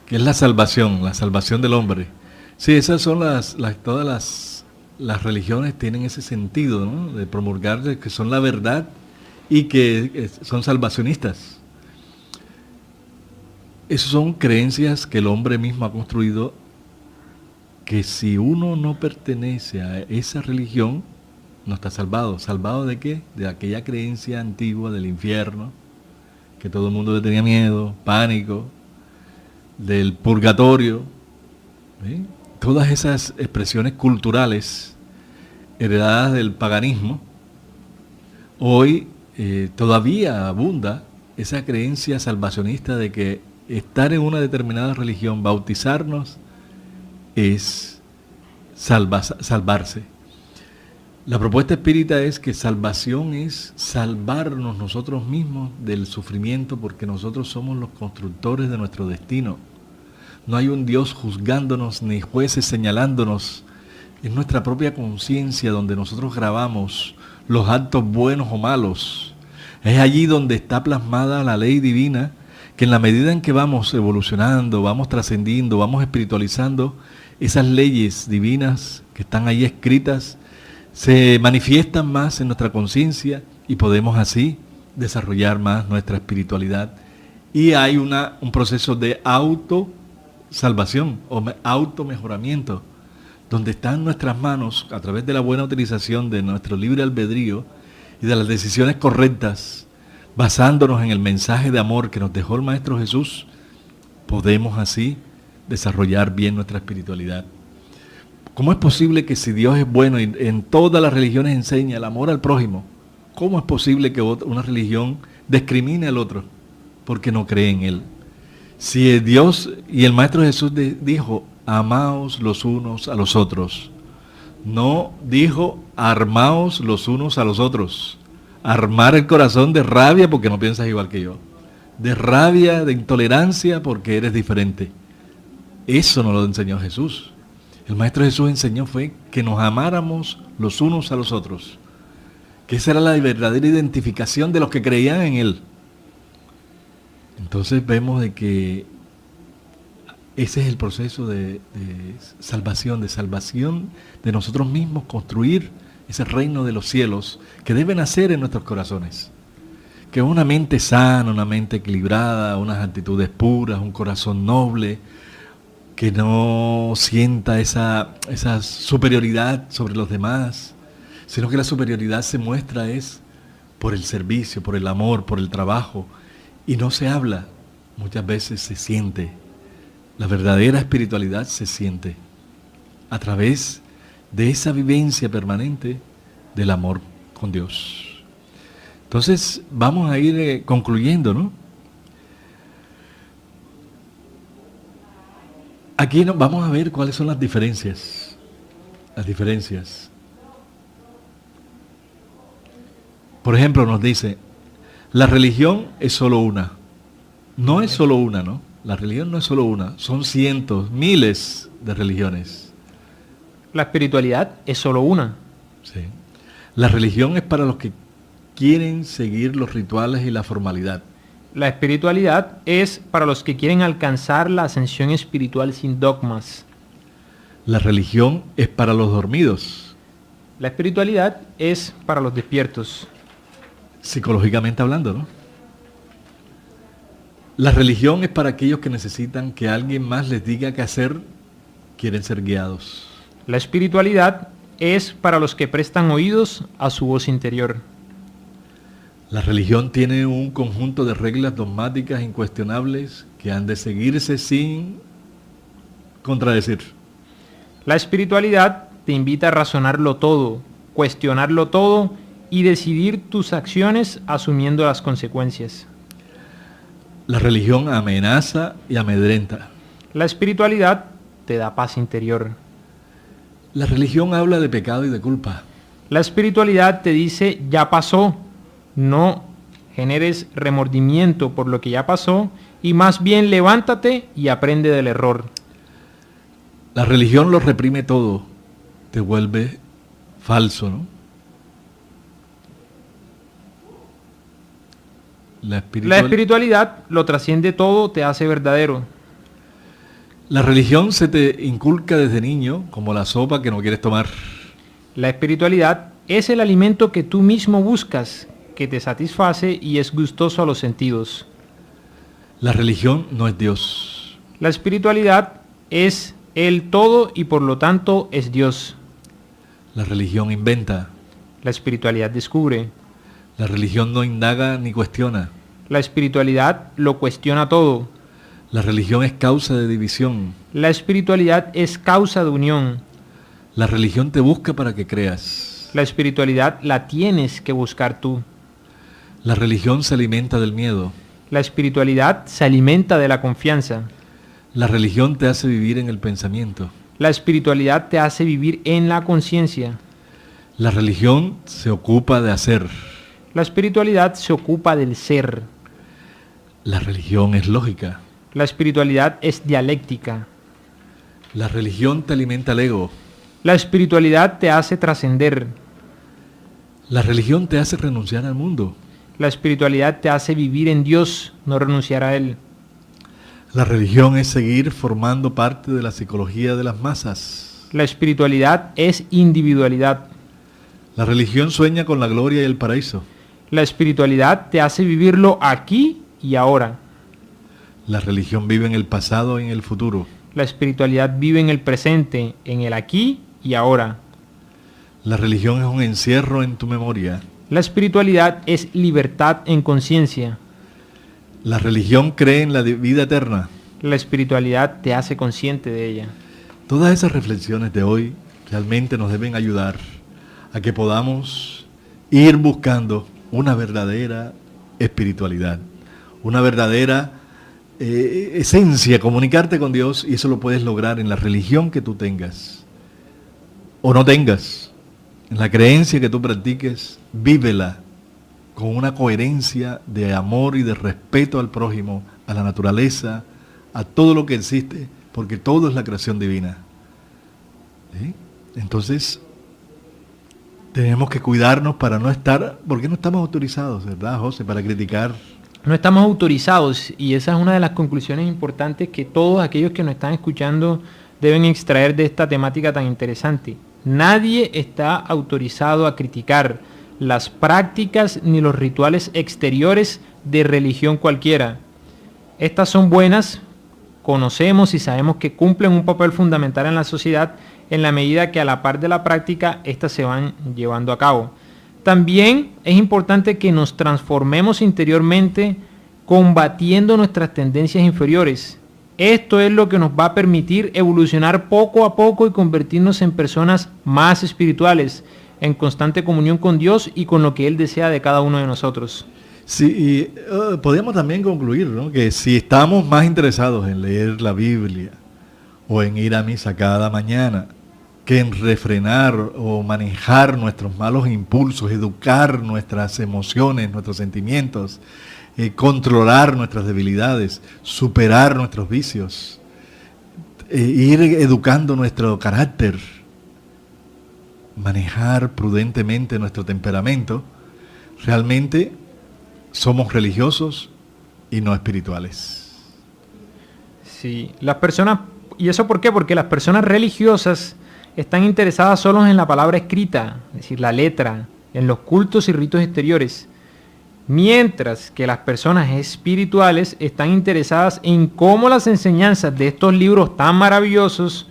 ¿Qué es la salvación del hombre? Sí, esas son todas las las religiones tienen ese sentido, ¿no?, de promulgar que son la verdad y que son salvacionistas. Esas son creencias que el hombre mismo ha construido, que si uno no pertenece a esa religión, no está salvado. ¿Salvado de qué? De aquella creencia antigua del infierno, que todo el mundo le tenía miedo, pánico, del purgatorio, ¿sí? Todas esas expresiones culturales heredadas del paganismo. Hoy todavía abunda esa creencia salvacionista de que estar en una determinada religión, bautizarnos, es salvarse. La propuesta espírita es que salvación es salvarnos nosotros mismos del sufrimiento, porque nosotros somos los constructores de nuestro destino. No hay un Dios juzgándonos ni jueces señalándonos. Es nuestra propia conciencia donde nosotros grabamos los actos buenos o malos. Es allí donde está plasmada la ley divina, que en la medida en que vamos evolucionando, vamos trascendiendo, vamos espiritualizando, esas leyes divinas que están ahí escritas se manifiestan más en nuestra conciencia y podemos así desarrollar más nuestra espiritualidad. Y hay un proceso de autosalvación o automejoramiento, donde está en nuestras manos, a través de la buena utilización de nuestro libre albedrío y de las decisiones correctas, basándonos en el mensaje de amor que nos dejó el Maestro Jesús, podemos así desarrollar bien nuestra espiritualidad. ¿Cómo es posible que si Dios es bueno y en todas las religiones enseña el amor al prójimo, cómo es posible que una religión discrimine al otro porque no cree en Él? Si Dios y el Maestro Jesús dijo, amaos los unos a los otros, no dijo, armaos los unos a los otros. Armar el corazón de rabia porque no piensas igual que yo, de rabia, de intolerancia porque eres diferente. Eso no lo enseñó Jesús. El Maestro Jesús enseñó fue que nos amáramos los unos a los otros, que esa era la verdadera identificación de los que creían en Él. Entonces vemos de que ese es el proceso de salvación de nosotros mismos, construir ese reino de los cielos que debe nacer en nuestros corazones. Que una mente sana, una mente equilibrada, unas actitudes puras, un corazón noble, que no sienta esa superioridad sobre los demás, sino que la superioridad se muestra es por el servicio, por el amor, por el trabajo, y no se habla, muchas veces se siente. La verdadera espiritualidad se siente a través de esa vivencia permanente del amor con Dios. Entonces vamos a ir concluyendo, ¿no? Aquí vamos a ver cuáles son las diferencias. Las diferencias. Por ejemplo, nos dice, la religión es solo una. No es solo una, ¿no? La religión no es solo una, son cientos, miles de religiones. La espiritualidad es solo una. Sí. La religión es para los que quieren seguir los rituales y la formalidad. La espiritualidad es para los que quieren alcanzar la ascensión espiritual sin dogmas. La religión es para los dormidos. La espiritualidad es para los despiertos. Psicológicamente hablando, ¿no? La religión es para aquellos que necesitan que alguien más les diga qué hacer, quieren ser guiados. La espiritualidad es para los que prestan oídos a su voz interior. La religión tiene un conjunto de reglas dogmáticas incuestionables que han de seguirse sin contradecir. La espiritualidad te invita a razonarlo todo, cuestionarlo todo y decidir tus acciones asumiendo las consecuencias. La religión amenaza y amedrenta. La espiritualidad te da paz interior. La religión habla de pecado y de culpa. La espiritualidad te dice, ya pasó. No generes remordimiento por lo que ya pasó y más bien levántate y aprende del error. La religión lo reprime todo, te vuelve falso, ¿no? La espiritualidad lo trasciende todo, te hace verdadero. La religión se te inculca desde niño como la sopa que no quieres tomar. La espiritualidad es el alimento que tú mismo buscas, que te satisface y es gustoso a los sentidos. La religión no es Dios. La espiritualidad es el todo y por lo tanto es Dios. La religión inventa. La espiritualidad descubre. La religión no indaga ni cuestiona. La espiritualidad lo cuestiona todo. La religión es causa de división. La espiritualidad es causa de unión. La religión te busca para que creas. La espiritualidad la tienes que buscar tú. La religión se alimenta del miedo. La espiritualidad se alimenta de la confianza. La religión te hace vivir en el pensamiento. La espiritualidad te hace vivir en la conciencia. La religión se ocupa de hacer. La espiritualidad se ocupa del ser. La religión es lógica. La espiritualidad es dialéctica. La religión te alimenta el ego. La espiritualidad te hace trascender. La religión te hace renunciar al mundo. La espiritualidad te hace vivir en Dios, no renunciar a Él. La religión es seguir formando parte de la psicología de las masas. La espiritualidad es individualidad. La religión sueña con la gloria y el paraíso. La espiritualidad te hace vivirlo aquí y ahora. La religión vive en el pasado y en el futuro. La espiritualidad vive en el presente, en el aquí y ahora. La religión es un encierro en tu memoria. La espiritualidad es libertad en conciencia. La religión cree en la vida eterna. La espiritualidad te hace consciente de ella. Todas esas reflexiones de hoy realmente nos deben ayudar a que podamos ir buscando una verdadera espiritualidad, una verdadera esencia, comunicarte con Dios, y eso lo puedes lograr en la religión que tú tengas o no tengas, en la creencia que tú practiques, vívela con una coherencia de amor y de respeto al prójimo, a la naturaleza, a todo lo que existe, porque todo es la creación divina. ¿Sí? Entonces, tenemos que cuidarnos para no estar, porque no estamos autorizados, ¿verdad, José?, para criticar. No estamos autorizados, y esa es una de las conclusiones importantes que todos aquellos que nos están escuchando deben extraer de esta temática tan interesante. Nadie está autorizado a criticar las prácticas ni los rituales exteriores de religión cualquiera. Estas son buenas, conocemos y sabemos que cumplen un papel fundamental en la sociedad en la medida que a la par de la práctica éstas se van llevando a cabo. También es importante que nos transformemos interiormente combatiendo nuestras tendencias inferiores. Esto es lo que nos va a permitir evolucionar poco a poco y convertirnos en personas más espirituales, en constante comunión con Dios y con lo que Él desea de cada uno de nosotros. Sí, y podríamos también concluir, ¿no?, que si estamos más interesados en leer la Biblia o en ir a misa cada mañana que en refrenar o manejar nuestros malos impulsos, educar nuestras emociones, nuestros sentimientos, controlar nuestras debilidades, superar nuestros vicios, ir educando nuestro carácter, manejar prudentemente nuestro temperamento, realmente somos religiosos y no espirituales. Sí, las personas, ¿y eso por qué? Porque las personas religiosas están interesadas solo en la palabra escrita, es decir, la letra, en los cultos y ritos exteriores, mientras que las personas espirituales están interesadas en cómo las enseñanzas de estos libros tan maravillosos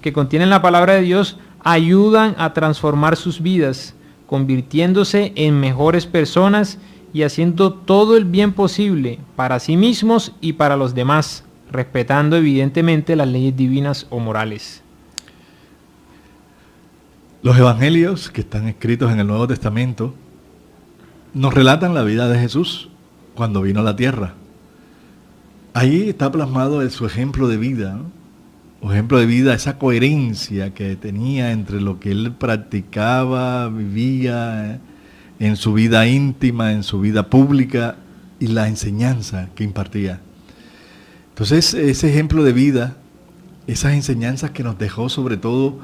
que contienen la palabra de Dios ayudan a transformar sus vidas, convirtiéndose en mejores personas y haciendo todo el bien posible para sí mismos y para los demás, respetando evidentemente las leyes divinas o morales. Los evangelios que están escritos en el Nuevo Testamento nos relatan la vida de Jesús cuando vino a la tierra. Ahí está plasmado su ejemplo de vida, ¿no? Ejemplo de vida, esa coherencia que tenía entre lo que él practicaba, vivía en su vida íntima, en su vida pública y la enseñanza que impartía. Entonces, ese ejemplo de vida, esas enseñanzas que nos dejó, sobre todo,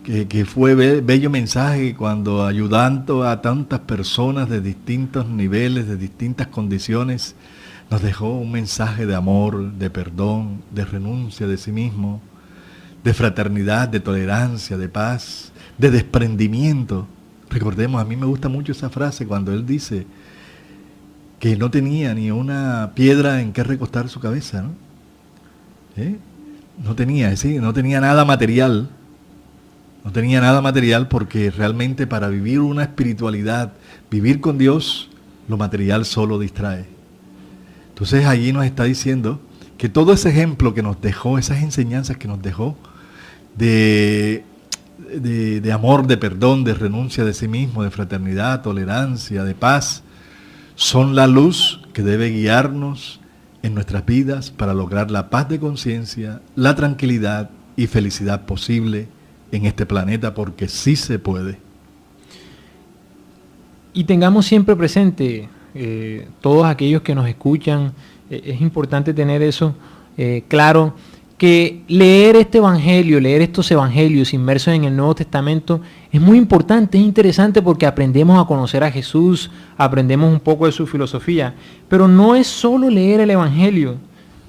que fue bello mensaje cuando ayudando a tantas personas de distintos niveles, de distintas condiciones, nos dejó un mensaje de amor, de perdón, de renuncia de sí mismo, de fraternidad, de tolerancia, de paz, de desprendimiento. Recordemos, a mí me gusta mucho esa frase cuando él dice que no tenía ni una piedra en que recostar su cabeza, ¿no? No tenía nada material. No tenía nada material porque realmente para vivir una espiritualidad, vivir con Dios, lo material solo distrae. Entonces allí nos está diciendo que todo ese ejemplo que nos dejó, esas enseñanzas que nos dejó de amor, de perdón, de renuncia de sí mismo, de fraternidad, tolerancia, de paz, son la luz que debe guiarnos en nuestras vidas para lograr la paz de conciencia, la tranquilidad y felicidad posible en este planeta, porque sí se puede. Y tengamos siempre presente, todos aquellos que nos escuchan, es importante tener eso claro, que leer este evangelio, leer estos evangelios inmersos en el Nuevo Testamento es muy importante, es interesante porque aprendemos a conocer a Jesús, aprendemos un poco de su filosofía, pero no es solo leer el evangelio.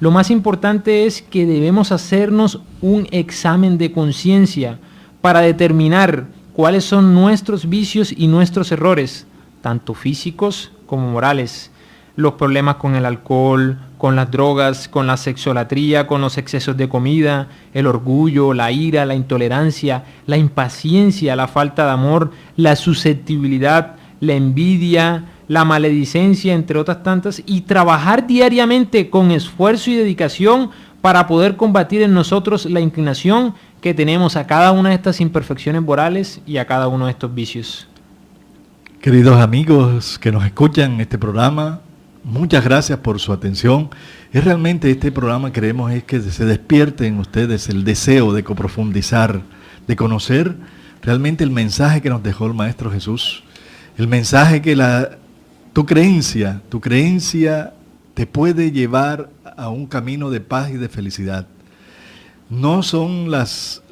Lo más importante es que debemos hacernos un examen de conciencia para determinar cuáles son nuestros vicios y nuestros errores, tanto físicos como morales. Los problemas con el alcohol, con las drogas, con la sexolatría, con los excesos de comida, el orgullo, la ira, la intolerancia, la impaciencia, la falta de amor, la susceptibilidad, la envidia, la maledicencia, entre otras tantas, y trabajar diariamente con esfuerzo y dedicación para poder combatir en nosotros la inclinación que tenemos a cada una de estas imperfecciones morales y a cada uno de estos vicios. Queridos amigos que nos escuchan en este programa, muchas gracias por su atención. Es realmente este programa queremos es que se despierte en ustedes el deseo de profundizar, de conocer realmente el mensaje que nos dejó el Maestro Jesús, el mensaje que tu creencia te puede llevar a un camino de paz y de felicidad. No son los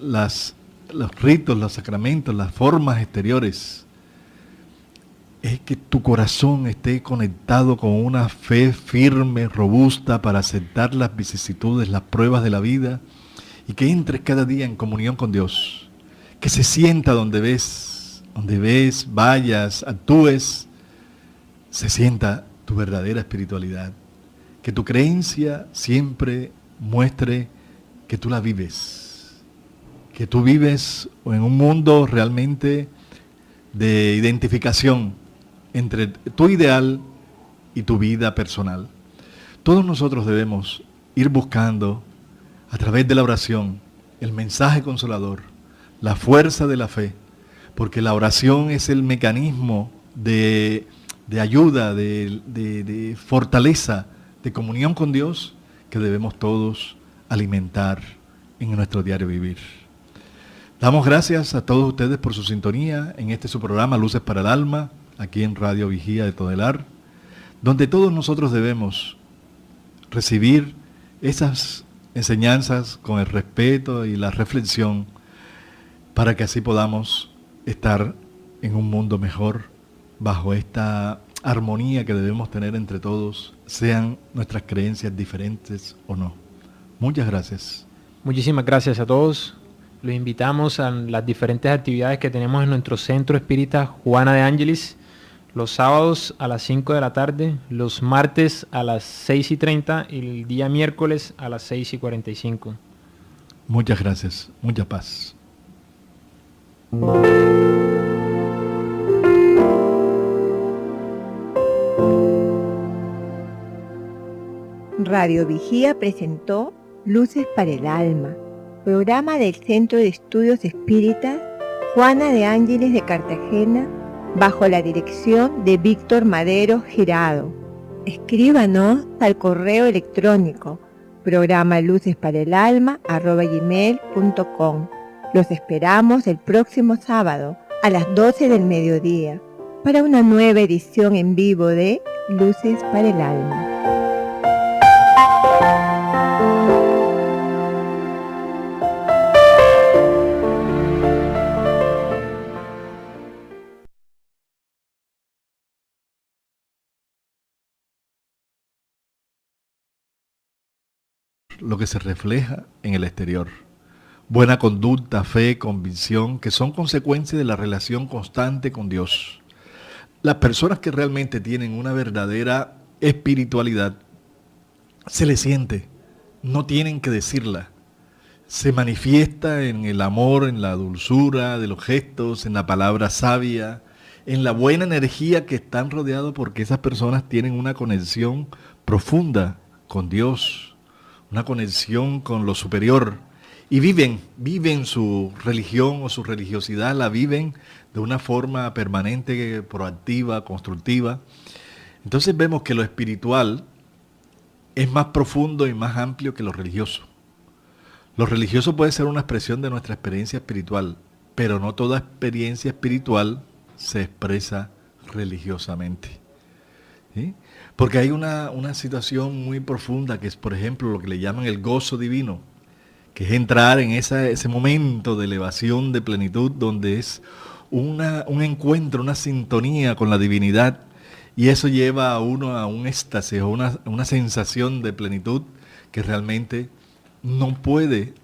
ritos, los sacramentos, las formas exteriores. Es que tu corazón esté conectado con una fe firme, robusta, para aceptar las vicisitudes, las pruebas de la vida, y que entres cada día en comunión con Dios. Que se sienta donde ves, vayas, actúes, se sienta tu verdadera espiritualidad. Que tu creencia siempre muestre que tú la vives. Que tú vives en un mundo realmente de identificación entre tu ideal y tu vida personal. Todos nosotros debemos ir buscando a través de la oración el mensaje consolador, la fuerza de la fe, porque la oración es el mecanismo de ayuda, de fortaleza, de comunión con Dios que debemos todos alimentar en nuestro diario vivir. Damos gracias a todos ustedes por su sintonía en su programa Luces para el Alma, aquí en Radio Vigía de Todelar, donde todos nosotros debemos recibir esas enseñanzas con el respeto y la reflexión para que así podamos estar en un mundo mejor bajo esta armonía que debemos tener entre todos, sean nuestras creencias diferentes o no. Muchas gracias. Muchísimas gracias a todos. Los invitamos a las diferentes actividades que tenemos en nuestro Centro Espírita Juana de Ángelis, los sábados a las 5 de la tarde, los martes a las 6:30 y el día miércoles a las 6:45. Muchas gracias. Mucha paz. Radio Vigía presentó Luces para el Alma, programa del Centro de Estudios Espíritas Juana de Ángeles de Cartagena, bajo la dirección de Víctor Madero Girado. Escríbanos al correo electrónico programalucesparaelalma@gmail.com. Los esperamos el próximo sábado a las 12 del mediodía para una nueva edición en vivo de Luces para el Alma. Lo que se refleja en el exterior. buena conducta, fe, convicción, que son consecuencias de la relación constante con Dios. Las personas que realmente tienen una verdadera espiritualidad, se les siente, no tienen que decirla. Se manifiesta en el amor, en la dulzura de los gestos, en la palabra sabia, en la buena energía que están rodeados, porque esas personas tienen una conexión profunda con Dios, una conexión con lo superior, y viven su religión o su religiosidad, la viven de una forma permanente, proactiva, constructiva. Entonces vemos que lo espiritual es más profundo y más amplio que lo religioso. Lo religioso puede ser una expresión de nuestra experiencia espiritual, pero no toda experiencia espiritual se expresa religiosamente. ¿Sí? Porque hay una situación muy profunda que es, por ejemplo, lo que le llaman el gozo divino, que es entrar en ese momento de elevación, de plenitud, donde es un encuentro, una sintonía con la divinidad, y eso lleva a uno a un éxtasis o una sensación de plenitud que realmente no puede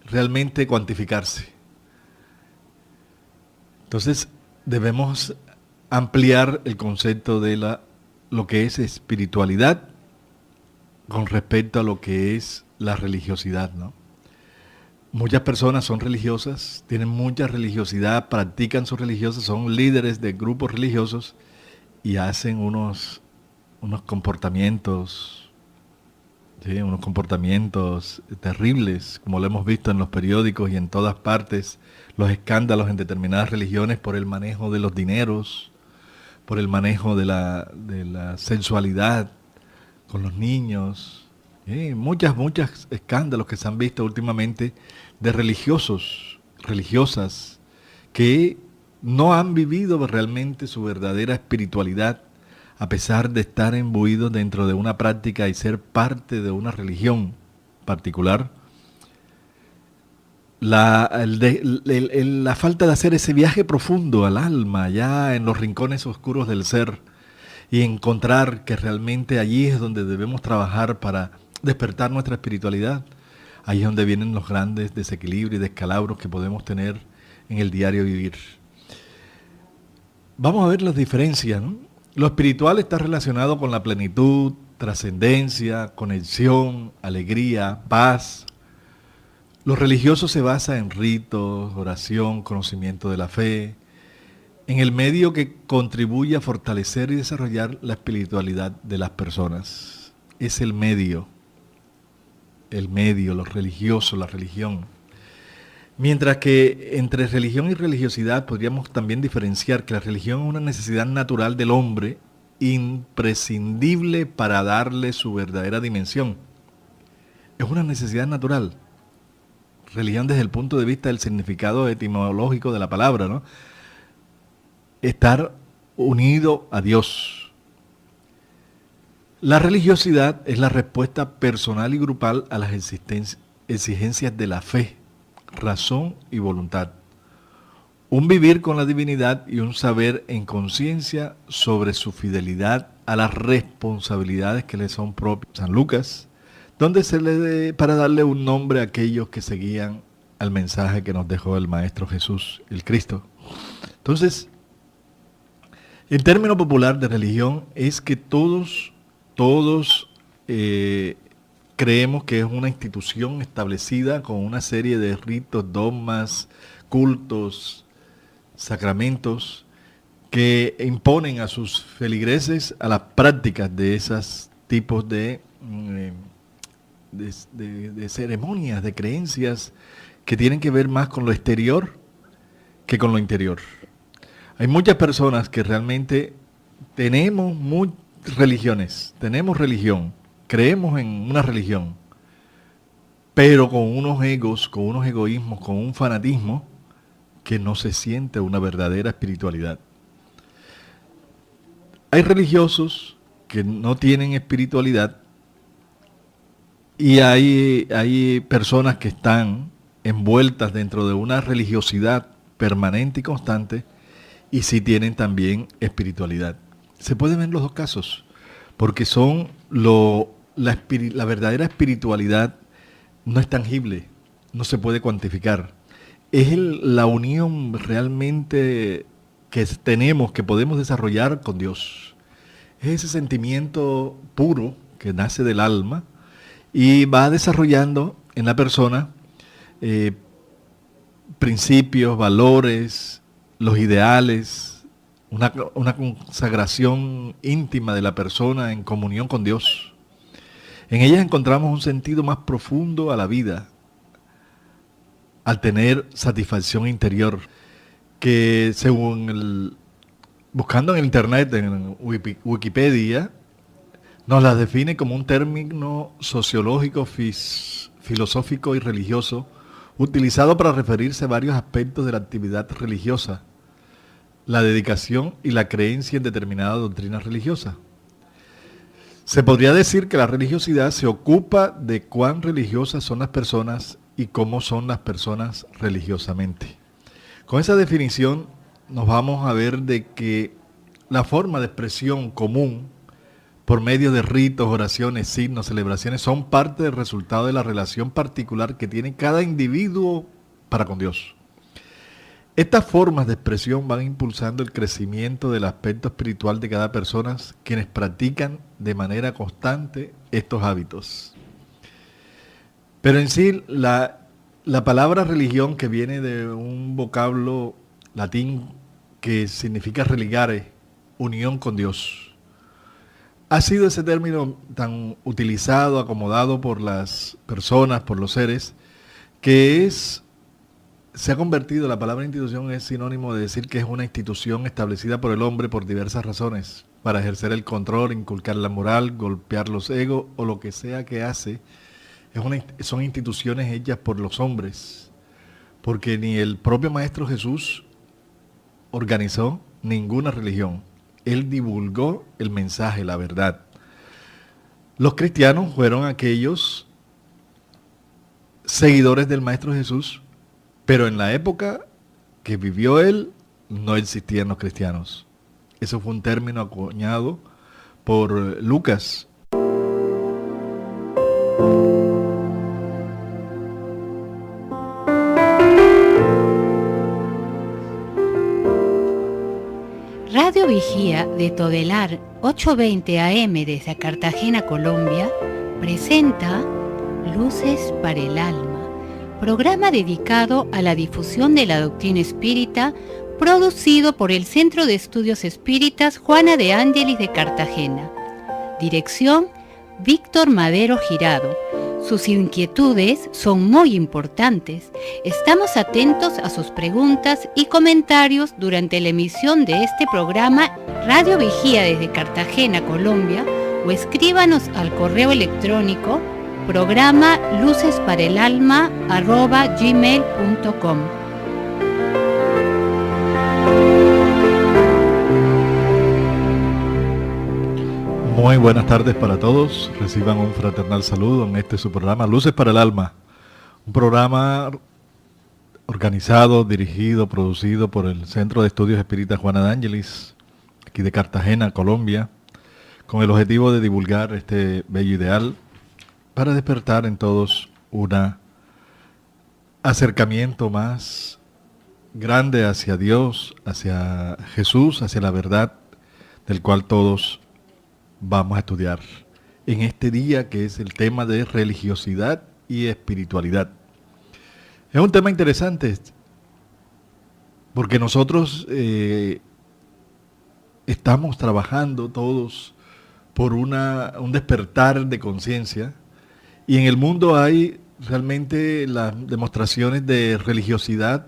realmente cuantificarse. Entonces debemos ampliar el concepto de lo que es espiritualidad con respecto a lo que es la religiosidad, ¿no? Muchas personas son religiosas, tienen mucha religiosidad, practican su religiosidad, son líderes de grupos religiosos y hacen unos comportamientos, ¿sí? Unos comportamientos terribles, como lo hemos visto en los periódicos y en todas partes, los escándalos en determinadas religiones por el manejo de los dineros, por el manejo de la sensualidad con los niños. Muchos escándalos que se han visto últimamente de religiosos, religiosas, que no han vivido realmente su verdadera espiritualidad, a pesar de estar imbuidos dentro de una práctica y ser parte de una religión particular. La falta de hacer ese viaje profundo al alma, allá en los rincones oscuros del ser, y encontrar que realmente allí es donde debemos trabajar para despertar nuestra espiritualidad. Ahí es donde vienen los grandes desequilibrios y descalabros que podemos tener en el diario vivir. Vamos a ver las diferencias, ¿no? Lo espiritual está relacionado con la plenitud, trascendencia, conexión, alegría, paz. Lo religioso se basa en ritos, oración, conocimiento de la fe, en el medio que contribuye a fortalecer y desarrollar la espiritualidad de las personas. Es el medio, lo religioso, la religión. Mientras que entre religión y religiosidad podríamos también diferenciar que la religión es una necesidad natural del hombre, imprescindible para darle su verdadera dimensión. Es una necesidad natural. Religión desde el punto de vista del significado etimológico de la palabra, ¿no? Estar unido a Dios. La religiosidad es la respuesta personal y grupal a las exigencias de la fe, razón y voluntad. Un vivir con la divinidad y un saber en conciencia sobre su fidelidad a las responsabilidades que le son propias. San Lucas, donde para darle un nombre a aquellos que seguían al mensaje que nos dejó el Maestro Jesús, el Cristo. Entonces, el término popular de religión es que todos creemos que es una institución establecida con una serie de ritos, dogmas, cultos, sacramentos que imponen a sus feligreses a las prácticas de esos tipos de ceremonias, de creencias que tienen que ver más con lo exterior que con lo interior. Hay muchas personas que realmente tenemos religiones, tenemos religión, creemos en una religión, pero con unos egos, con unos egoísmos, con un fanatismo que no se siente una verdadera espiritualidad. Hay religiosos que no tienen espiritualidad y hay personas que están envueltas dentro de una religiosidad permanente y constante y sí tienen también espiritualidad. Se pueden ver los dos casos, porque son la verdadera espiritualidad no es tangible, no se puede cuantificar. Es la unión realmente que tenemos, que podemos desarrollar con Dios. Es ese sentimiento puro que nace del alma y va desarrollando en la persona principios, valores, los ideales, una consagración íntima de la persona en comunión con Dios. En ellas encontramos un sentido más profundo a la vida, al tener satisfacción interior, que según buscando en el internet, en Wikipedia, nos las define como un término sociológico, filosófico y religioso, utilizado para referirse a varios aspectos de la actividad religiosa, la dedicación y la creencia en determinada doctrina religiosa. Se podría decir que la religiosidad se ocupa de cuán religiosas son las personas y cómo son las personas religiosamente. Con esa definición nos vamos a ver de que la forma de expresión común por medio de ritos, oraciones, signos, celebraciones son parte del resultado de la relación particular que tiene cada individuo para con Dios. Estas formas de expresión van impulsando el crecimiento del aspecto espiritual de cada persona, quienes practican de manera constante estos hábitos. Pero en sí, la palabra religión, que viene de un vocablo latín que significa religare, unión con Dios, ha sido ese término tan utilizado, acomodado por las personas, por los seres, que se ha convertido, la palabra institución es sinónimo de decir que es una institución establecida por el hombre por diversas razones, para ejercer el control, inculcar la moral, golpear los egos o lo que sea que hace. Son instituciones hechas por los hombres, porque ni el propio Maestro Jesús organizó ninguna religión. Él divulgó el mensaje, la verdad. Los cristianos fueron aquellos seguidores del Maestro Jesús, pero en la época que vivió él no existían los cristianos. Eso fue un término acuñado por Lucas. Radio Vigía de Todelar 820 AM desde Cartagena, Colombia, presenta Luces para el Alma, programa dedicado a la difusión de la doctrina espírita, producido por el Centro de Estudios Espíritas Juana de Ángelis de Cartagena. Dirección: Víctor Madero Girado. Sus inquietudes son muy importantes. Estamos atentos a sus preguntas y comentarios durante la emisión de este programa Radio Vigía desde Cartagena, Colombia, o escríbanos al correo electrónico programa lucesparaelalma@gmail.com. Muy buenas tardes para todos. Reciban un fraternal saludo en su programa Luces para el Alma. Un programa organizado, dirigido, producido por el Centro de Estudios Espíritas Juana de Ángelis, aquí de Cartagena, Colombia, con el objetivo de divulgar este bello ideal para despertar en todos un acercamiento más grande hacia Dios, hacia Jesús, hacia la verdad, del cual todos vamos a estudiar en este día, que es el tema de religiosidad y espiritualidad. Es un tema interesante porque nosotros estamos trabajando todos por un despertar de conciencia, y en el mundo hay realmente las demostraciones de religiosidad